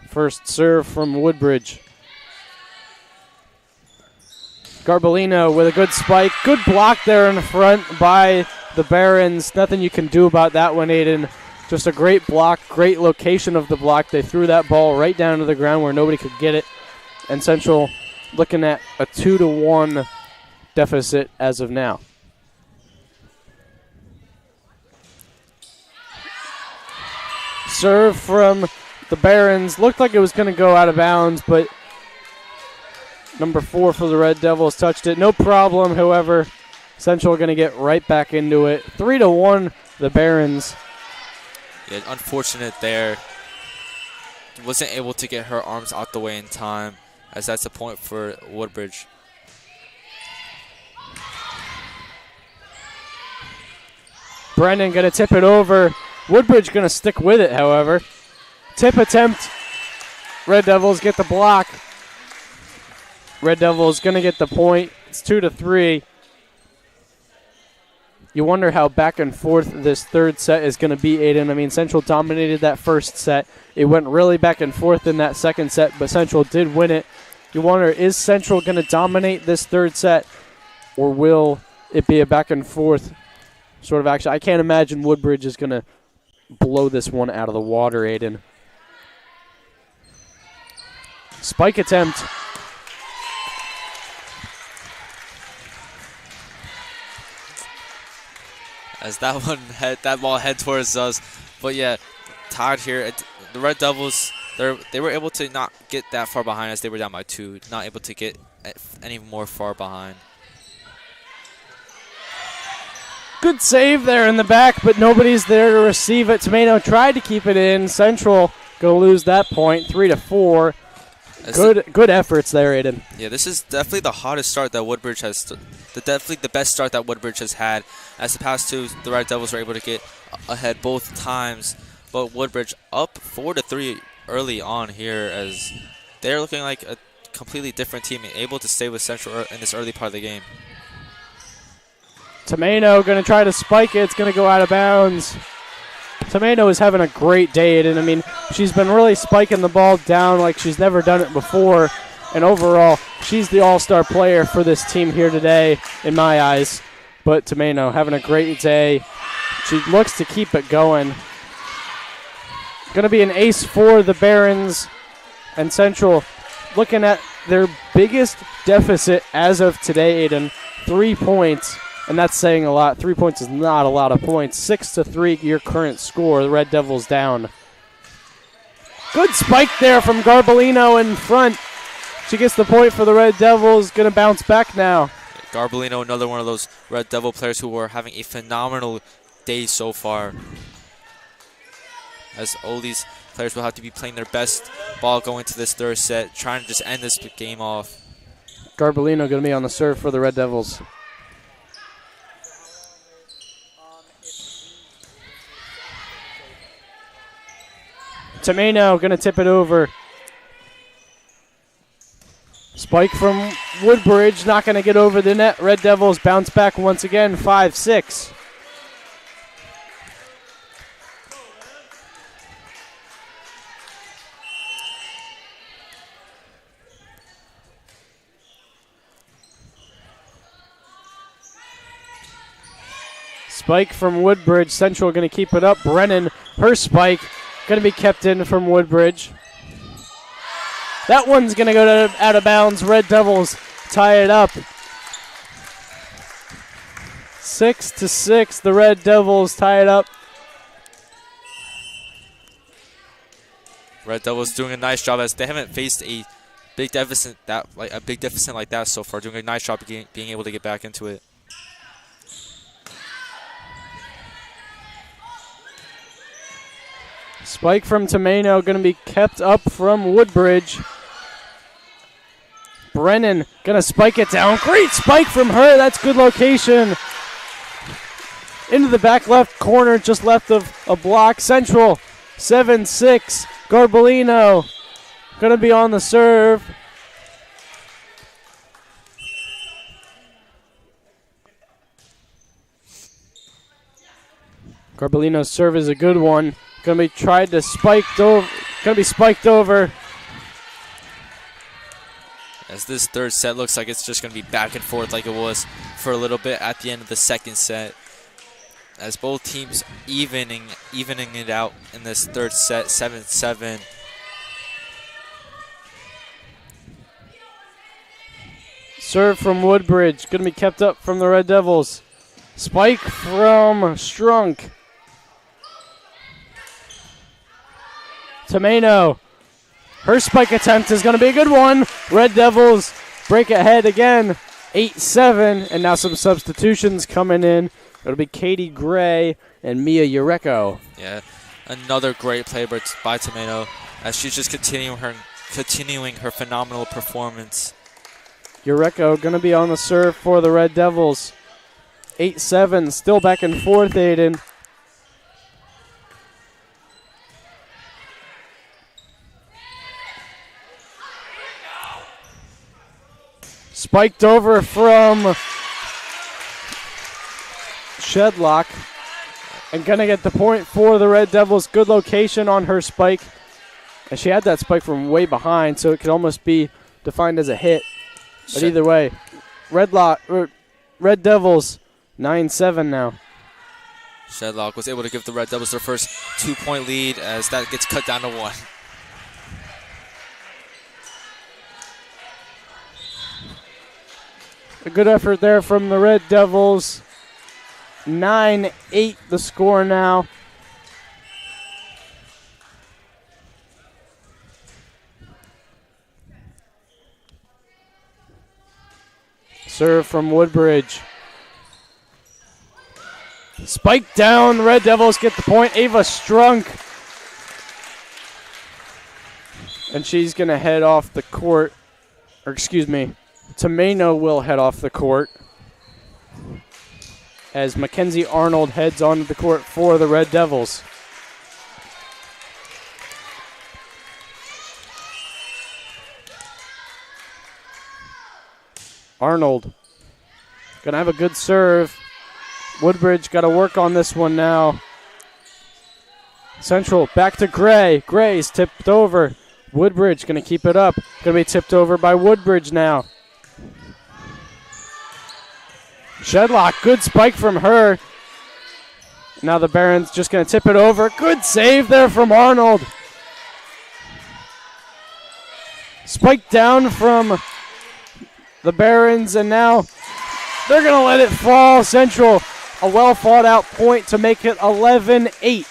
First serve from Woodbridge. Garbolino with a good spike. Good block there in the front by the Barons. Nothing you can do about that one, Aiden. Just a great block, great location of the block. They threw that ball right down to the ground where nobody could get it. And Central looking at a 2-1 deficit as of now. Serve from the Barons. Looked like it was going to go out of bounds, but number 4 for the Red Devils touched it. No problem, however. Central going to get right back into it. 3-1, the Barons. Yeah, unfortunate there. Wasn't able to get her arms out the way in time, as that's a point for Woodbridge. Brennan going to tip it over. Woodbridge going to stick with it, however. Tip attempt. Red Devils get the block. Red Devils going to get the point. It's 2-3. You wonder how back and forth this third set is going to be, Aiden. I mean, Central dominated that first set. It went really back and forth in that second set, but Central did win it. You wonder, is Central going to dominate this third set, or will it be a back and forth sort of action? I can't imagine Woodbridge is going to blow this one out of the water, Aiden. Spike attempt. As that ball head towards us. But yeah, tied here. The Red Devils, they were able to not get that far behind as they were down by 2. Not able to get any more far behind. Good save there in the back, but nobody's there to receive it. Tomato tried to keep it in. Central going to lose that point, 3-4. Good efforts there, Aiden. Yeah, this is definitely the hottest start that Woodbridge has. Definitely the best start that Woodbridge has had. As the past 2, the Red Devils were able to get ahead both times. But Woodbridge up 4-3 early on here, as they're looking like a completely different team, able to stay with Central in this early part of the game. Tomato going to try to spike it. It's going to go out of bounds. Tomato is having a great day, and I mean, she's been really spiking the ball down like she's never done it before. And overall, she's the all-star player for this team here today, in my eyes. But Tomato having a great day. She looks to keep it going. Going to be an ace for the Barons, and Central looking at their biggest deficit as of today, Aiden. 3 points. And that's saying a lot. 3 points is not a lot of points. 6-3, your current score. The Red Devils down. Good spike there from Garbolino in front. She gets the point for the Red Devils. Going to bounce back now. Garbolino, another one of those Red Devil players who are having a phenomenal day so far. As all these players will have to be playing their best ball going to this third set, trying to just end this game off. Garbolino going to be on the serve for the Red Devils. Tomeno going to tip it over. Spike from Woodbridge, not going to get over the net. Red Devils bounce back once again, 5-6. Spike from Woodbridge. Central going to keep it up. Brennan, her spike, going to be kept in from Woodbridge. That one's going to go out of bounds. Red Devils tie it up. 6-6. The Red Devils tie it up. Red Devils doing a nice job as they haven't faced a big deficit like that so far. Doing a nice job of being able to get back into it. Spike from Tomeno going to be kept up from Woodbridge. Brennan going to spike it down. Great spike from her. That's good location. Into the back left corner, just left of a block. Central, 7-6. Garbolino going to be on the serve. Garbolino's serve is a good one. Going to be tried to spiked over. Going to be spiked over. As this third set looks like it's just going to be back and forth like it was for a little bit at the end of the second set. As both teams evening it out in this third set, 7-7. Serve from Woodbridge. Going to be kept up from the Red Devils. Spike from Strunk. Tomeno. Her spike attempt is going to be a good one. Red Devils break ahead again. 8-7. And now some substitutions coming in. It'll be Katie Gray and Mia Ureko. Yeah, another great play by Tomeno as she's just continuing her phenomenal performance. Ureko going to be on the serve for the Red Devils. 8-7. Still back and forth, Aiden. Spiked over from Shedlock. And going to get the point for the Red Devils. Good location on her spike. And she had that spike from way behind, so it could almost be defined as a hit. But either way, Red Devils 9-7 now. Shedlock was able to give the Red Devils their first 2-point lead as that gets cut down to 1. A good effort there from the Red Devils. 9-8 the score now. Serve from Woodbridge. Spike down. Red Devils get the point. Ava Strunk. And she's going to head off the court. Or excuse me. Tomeno will head off the court. As Mackenzie Arnold heads onto the court for the Red Devils. Arnold gonna have a good serve. Woodbridge got to work on this one now. Central back to Gray. Gray's tipped over. Woodbridge gonna keep it up. Gonna be tipped over by Woodbridge now. Shedlock, good spike from her. Now the Barons just gonna tip it over. Good save there from Arnold. Spike down from the Barons, and now they're going to let it fall. Central, a well-fought-out point to make it 11-8.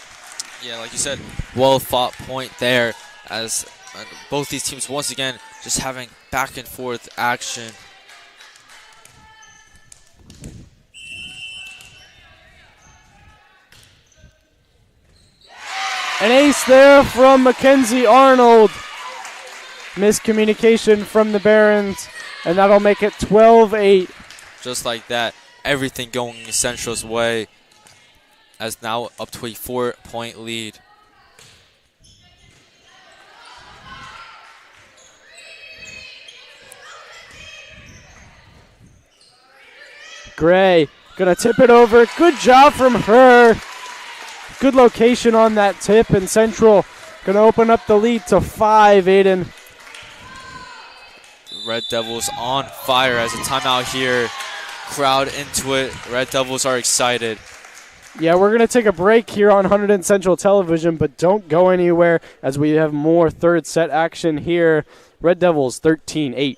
Yeah, like you said, well-fought point there as both these teams once again just having back and forth action. An ace there from Mackenzie Arnold. Miscommunication from the Barons, and that'll make it 12-8. Just like that, everything going Central's way, as now up to a 4-point lead. Gray gonna tip it over. Good job from her. Good location on that tip, and Central gonna open up the lead to 5, Aiden. Red Devils on fire as a timeout here. Crowd into it. Red Devils are excited. Yeah, we're gonna take a break here on Hunterdon Central Television, but don't go anywhere as we have more third set action here. Red Devils 13-8.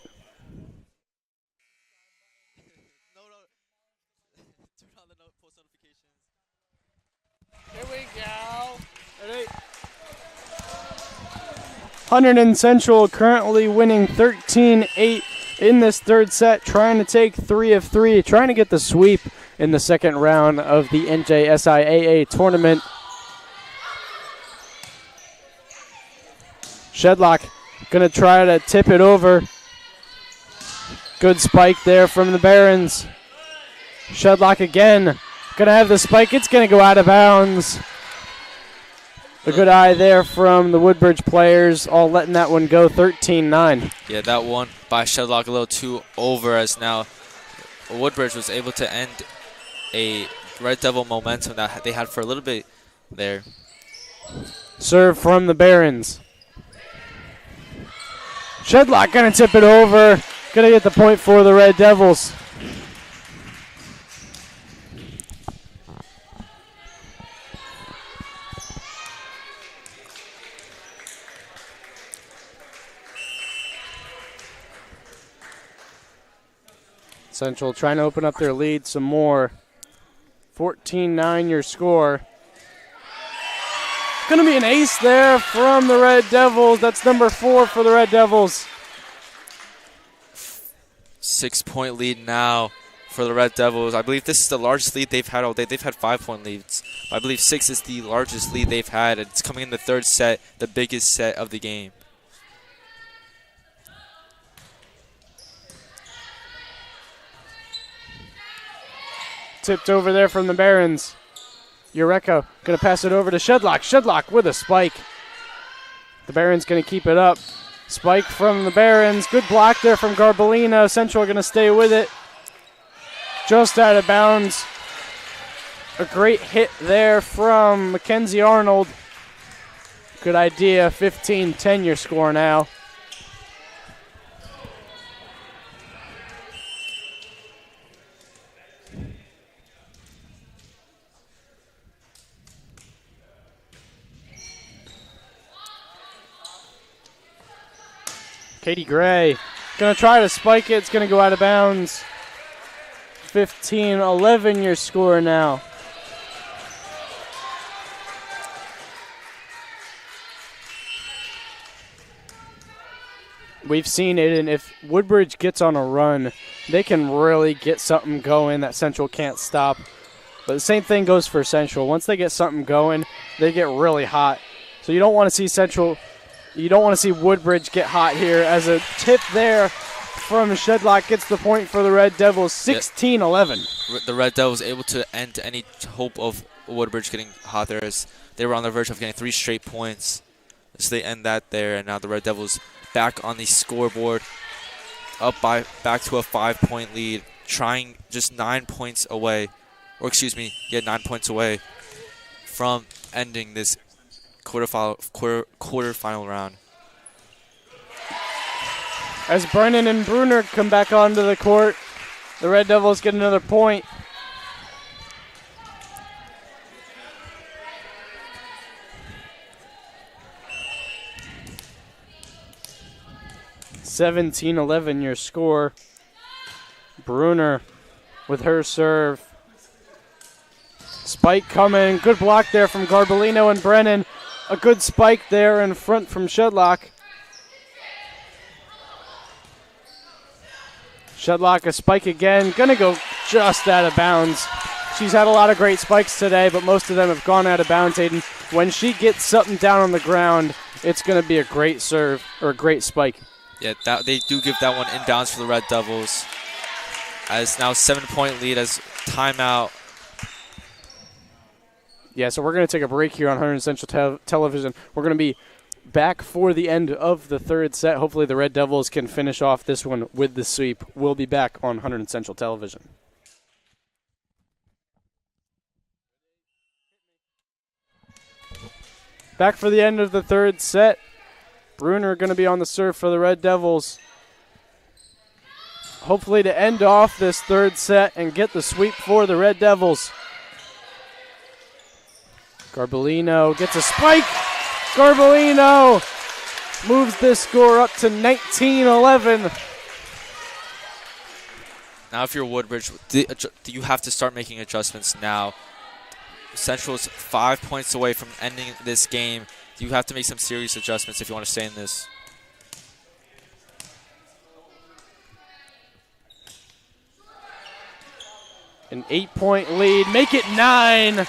Hunterdon Central currently winning 13-8 in this third set, trying to take 3 of 3, trying to get the sweep in the second round of the NJSIAA tournament. Shedlock going to try to tip it over. Good spike there from the Barons. Shedlock again, going to have the spike. It's going to go out of bounds. A good eye there from the Woodbridge players, all letting that one go 13-9. Yeah, that one by Shedlock a little too over, as now Woodbridge was able to end a Red Devil momentum that they had for a little bit there. Serve from the Barons. Shedlock going to tip it over. Going to get the point for the Red Devils. Central trying to open up their lead some more. 14-9 your score. Going to be an ace there from the Red Devils. That's number 4 for the Red Devils. 6-point lead now for the Red Devils. I believe this is the largest lead they've had all day. They've had 5-point leads. I believe 6 is the largest lead they've had. It's coming in the third set, the biggest set of the game. Tipped over there from the Barons. Eureka going to pass it over to Shedlock. Shedlock with a spike. The Barons going to keep it up. Spike from the Barons. Good block there from Garbolino. Central going to stay with it. Just out of bounds. A great hit there from Mackenzie Arnold. Good idea. 15-10 your score now. Katie Gray going to try to spike it. It's going to go out of bounds. 15-11 your score now. We've seen it, and if Woodbridge gets on a run, they can really get something going that Central can't stop. But the same thing goes for Central. Once they get something going, they get really hot. So you don't want to see Central... You don't want to see Woodbridge get hot here, as a tip there from Shedlock gets the point for the Red Devils, 16-11. The Red Devils able to end any hope of Woodbridge getting hot there, as they were on the verge of getting 3 straight points. So they end that there, and now the Red Devils back on the scoreboard, back to a 5-point lead, trying just 9 points away, or excuse me, 9 points away from ending this quarterfinal round. As Brennan and Bruner come back onto the court, the Red Devils get another point. (17-11) your score. Bruner with her serve. Spike coming. Good block there from Garbolino and Brennan. A good spike there in front from Shedlock. Shedlock, a spike again. Gonna go just out of bounds. She's had a lot of great spikes today, but most of them have gone out of bounds, Aiden. When she gets something down on the ground, it's going to be a great serve or a great spike. Yeah, they do give that one inbounds for the Red Devils. As now 7-point lead as timeout. Yeah, so we're going to take a break here on Hunterdon Central Television. We're going to be back for the end of the third set. Hopefully the Red Devils can finish off this one with the sweep. We'll be back on Hunterdon Central Television. Back for the end of the third set. Bruner going to be on the serve for the Red Devils. Hopefully to end off this third set and get the sweep for the Red Devils. Garbolino gets a spike. Garbolino moves this score up to 19-11. Now if you're Woodbridge, you have to start making adjustments now. Central's 5 points away from ending this game. You have to make some serious adjustments if you want to stay in this. An 8-point lead. Make it 9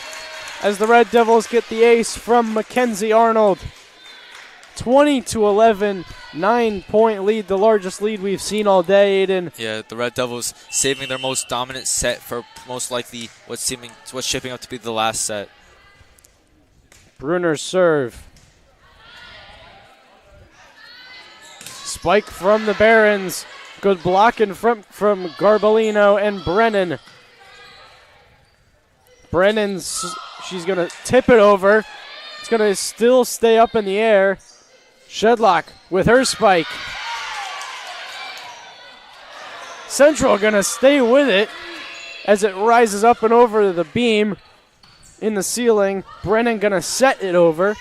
as the Red Devils get the ace from Mackenzie Arnold. 20-11, 9-point lead, the largest lead we've seen all day, Aiden. Yeah, the Red Devils saving their most dominant set for most likely what's shaping up to be the last set. Bruner's serve. Spike from the Barons. Good block in front from Garbolino and Brennan. She's going to tip it over. It's going to still stay up in the air. Shedlock with her spike. Central going to stay with it as it rises up and over the beam in the ceiling. Brennan going to set it over.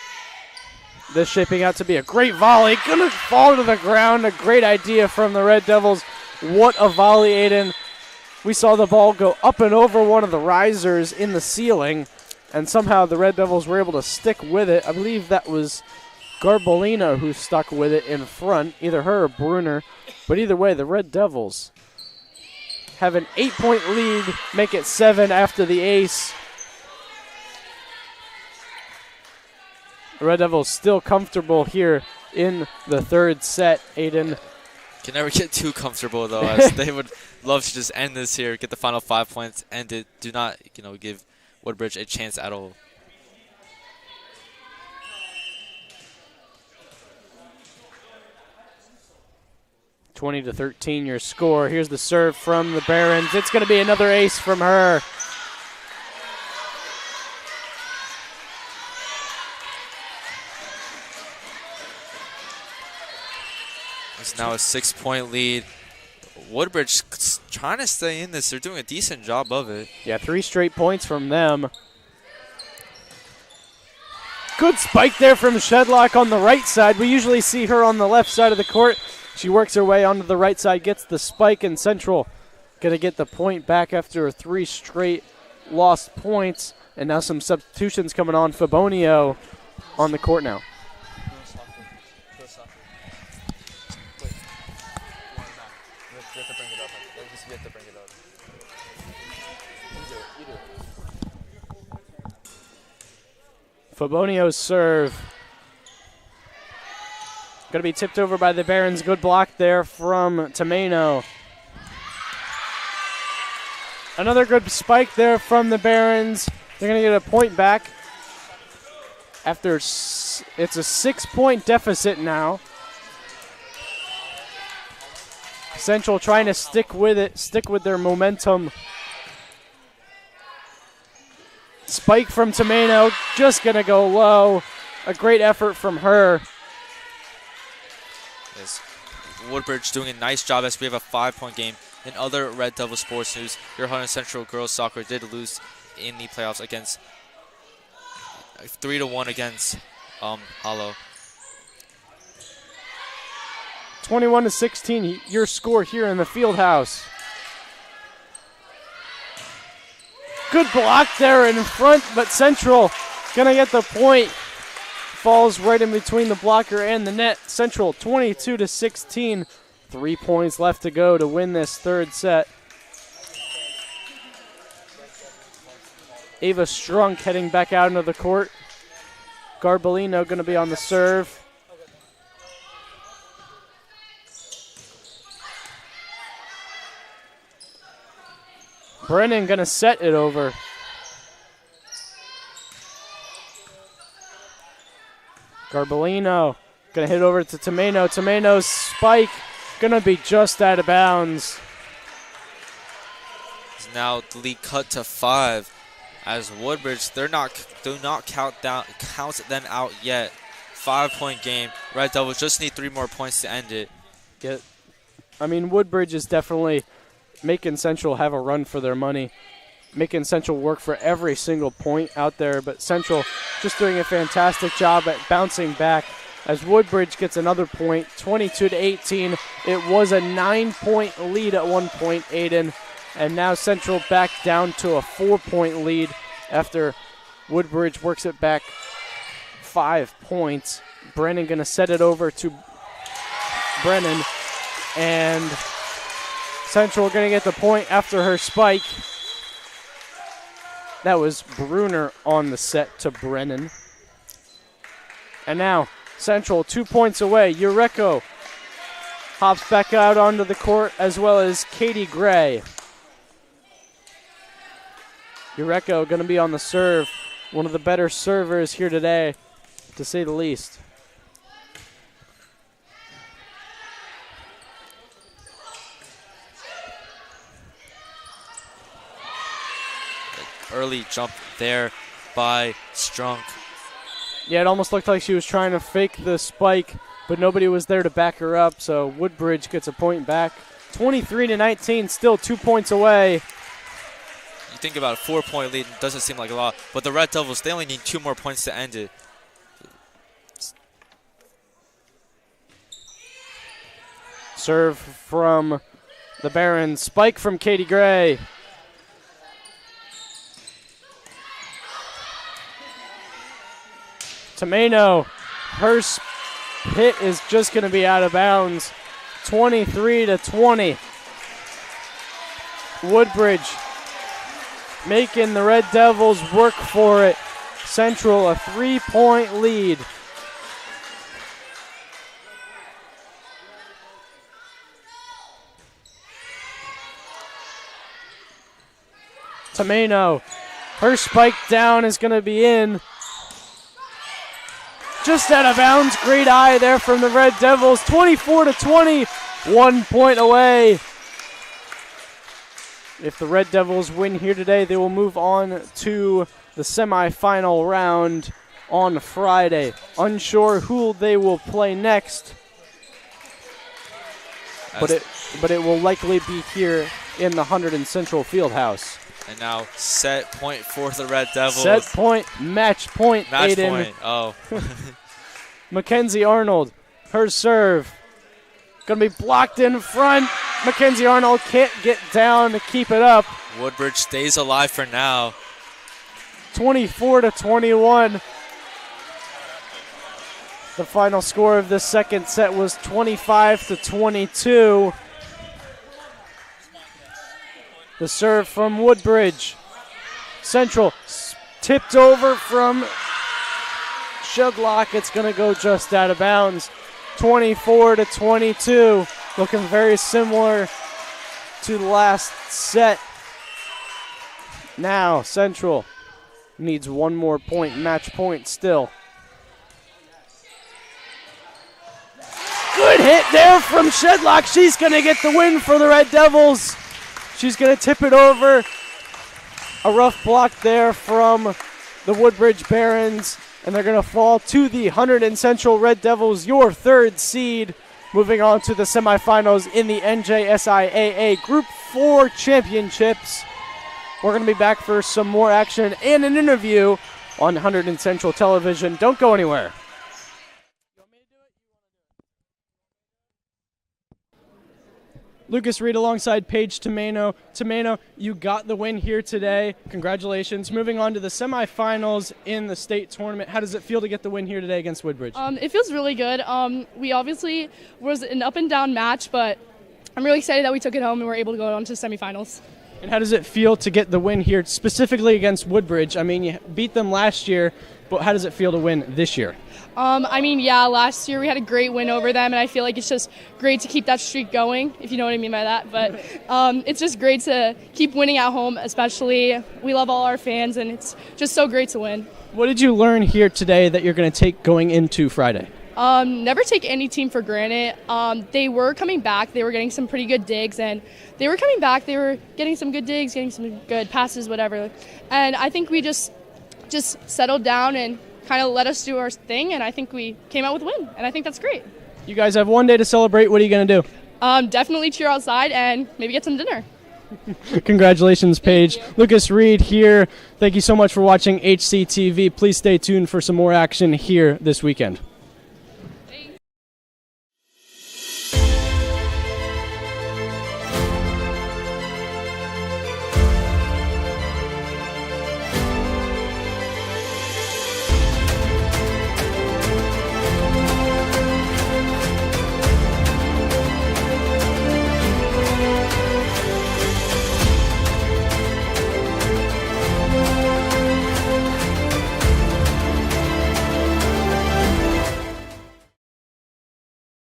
This shaping out to be a great volley. Going to fall to the ground. A great idea from the Red Devils. What a volley, Aiden. We saw the ball go up and over one of the risers in the ceiling, and somehow the Red Devils were able to stick with it. I believe that was Garbolino who stuck with it in front, either her or Bruner. But either way, the Red Devils have an 8-point lead, make it 7 after the ace. The Red Devils still comfortable here in the third set, Aiden. Can never get too comfortable, though, as they would love to just end this here, get the final 5 points, end it. Do not, give Woodbridge a chance at all. (20-13) your score. Here's the serve from the Barons. It's going to be another ace from her. It's now a 6-point lead. Woodbridge trying to stay in this. They're doing a decent job of it. Yeah, 3 straight points from them. Good spike there from Shedlock on the right side. We usually see her on the left side of the court. She works her way onto the right side, gets the spike, and Central going to get the point back after 3 straight lost points. And now some substitutions coming on. Fabonio on the court now. Fabonio's serve. Going to be tipped over by the Barons. Good block there from Tomeno. Another good spike there from the Barons. They're going to get a point back after it's a 6-point deficit now. Central trying to stick with it, stick with their momentum. Spike from Tomeno, just going to go low. A great effort from her. Yes. Woodbridge doing a nice job as we have a 5-point game. In other Red Devil sports news, your Hunterdon Central girls soccer did lose in the playoffs against 3-1 against Hollow. 21-16, your score here in the field house. Good block there in front, but Central gonna get the point falls right in between the blocker and the net. Central 22-16. 3 points left to go to win this third set. Ava Strunk heading back out into the court. Garbolino going to be on the serve. Brennan going to set it over. Garbolino going to hit over to Tomeno. Tomeno's spike going to be just out of bounds. Now the lead cut to 5 as Woodbridge, do not count them out yet. 5-point game. Red Devils just need 3 more points to end it. I mean, Woodbridge is definitely making Central have a run for their money, making Central work for every single point out there, but Central just doing a fantastic job at bouncing back as Woodbridge gets another point, 22-18. It was a 9-point lead at one point, Aiden, and now Central back down to a 4-point lead after Woodbridge works it back 5 points. Brennan going to set it over to Brennan, and Central going to get the point after her spike. That was Bruner on the set to Brennan. And now Central 2 points away. Ureko hops back out onto the court, as well as Katie Gray. Ureko going to be on the serve. One of the better servers here today, to say the least. Early jump there by Strunk. Yeah, it almost looked like she was trying to fake the spike, but nobody was there to back her up, so Woodbridge gets a point back. 23-19, still 2 points away. You think about a 4-point lead, it doesn't seem like a lot, but the Red Devils, they only need 2 more points to end it. Serve from the Barons. Spike from Katie Gray. Tomeno, her hit is just going to be out of bounds. 23-20. Woodbridge making the Red Devils work for it. Central a 3-point lead. Tomeno, her spike down is going to be in. Just out of bounds. Great eye there from the Red Devils. 24-20. 1 point away. If the Red Devils win here today, they will move on to the semifinal round on Friday. Unsure who they will play next, but it will likely be here in the Hunterdon Central Fieldhouse. And now set point for the Red Devils. Set point, match point, match Aiden. Point, oh. Mackenzie Arnold, her serve. Going to be blocked in front. Mackenzie Arnold can't get down to keep it up. Woodbridge stays alive for now. 24-21. The final score of the second set was 25-22. The serve from Woodbridge. Central tipped over from Shedlock. It's going to go just out of bounds. 24-22. Looking very similar to the last set. Now Central needs one more point, match point still. Good hit there from Shedlock. She's going to get the win for the Red Devils. She's going to tip it over. A rough block there from the Woodbridge Barons, and they're going to fall to the Hunterdon Central Red Devils, your third seed, moving on to the semifinals in the NJSIAA Group 4 Championships. We're going to be back for some more action and an interview on Hunterdon Central Television. Don't go anywhere. Lucas Reed alongside Paige Tomeno. Tomeno, you got the win here today. Congratulations. Moving on to the semifinals in the state tournament. How does it feel to get the win here today against Woodbridge? It feels really good. We obviously was an up and down match, but I'm really excited that we took it home and were able to go on to the semifinals. And how does it feel to get the win here, specifically against Woodbridge? I mean, you beat them last year, but how does it feel to win this year? Last year we had a great win over them, and I feel like it's just great to keep that streak going, if you know what I mean by that. But it's just great to keep winning at home, especially. We love all our fans, and it's just so great to win. What did you learn here today that you're going to take going into Friday? Never take any team for granted. They were coming back. They were getting some pretty good digs, and they were coming back. They were getting some good digs, getting some good passes, whatever. And I think we just settled down and kind of let us do our thing, and I think we came out with a win, and I think that's great. You guys have one day to celebrate. What are you going to do? Definitely cheer outside and maybe get some dinner. Congratulations, Paige. Lucas Reed here. Thank you so much for watching HCTV. Please stay tuned for some more action here this weekend.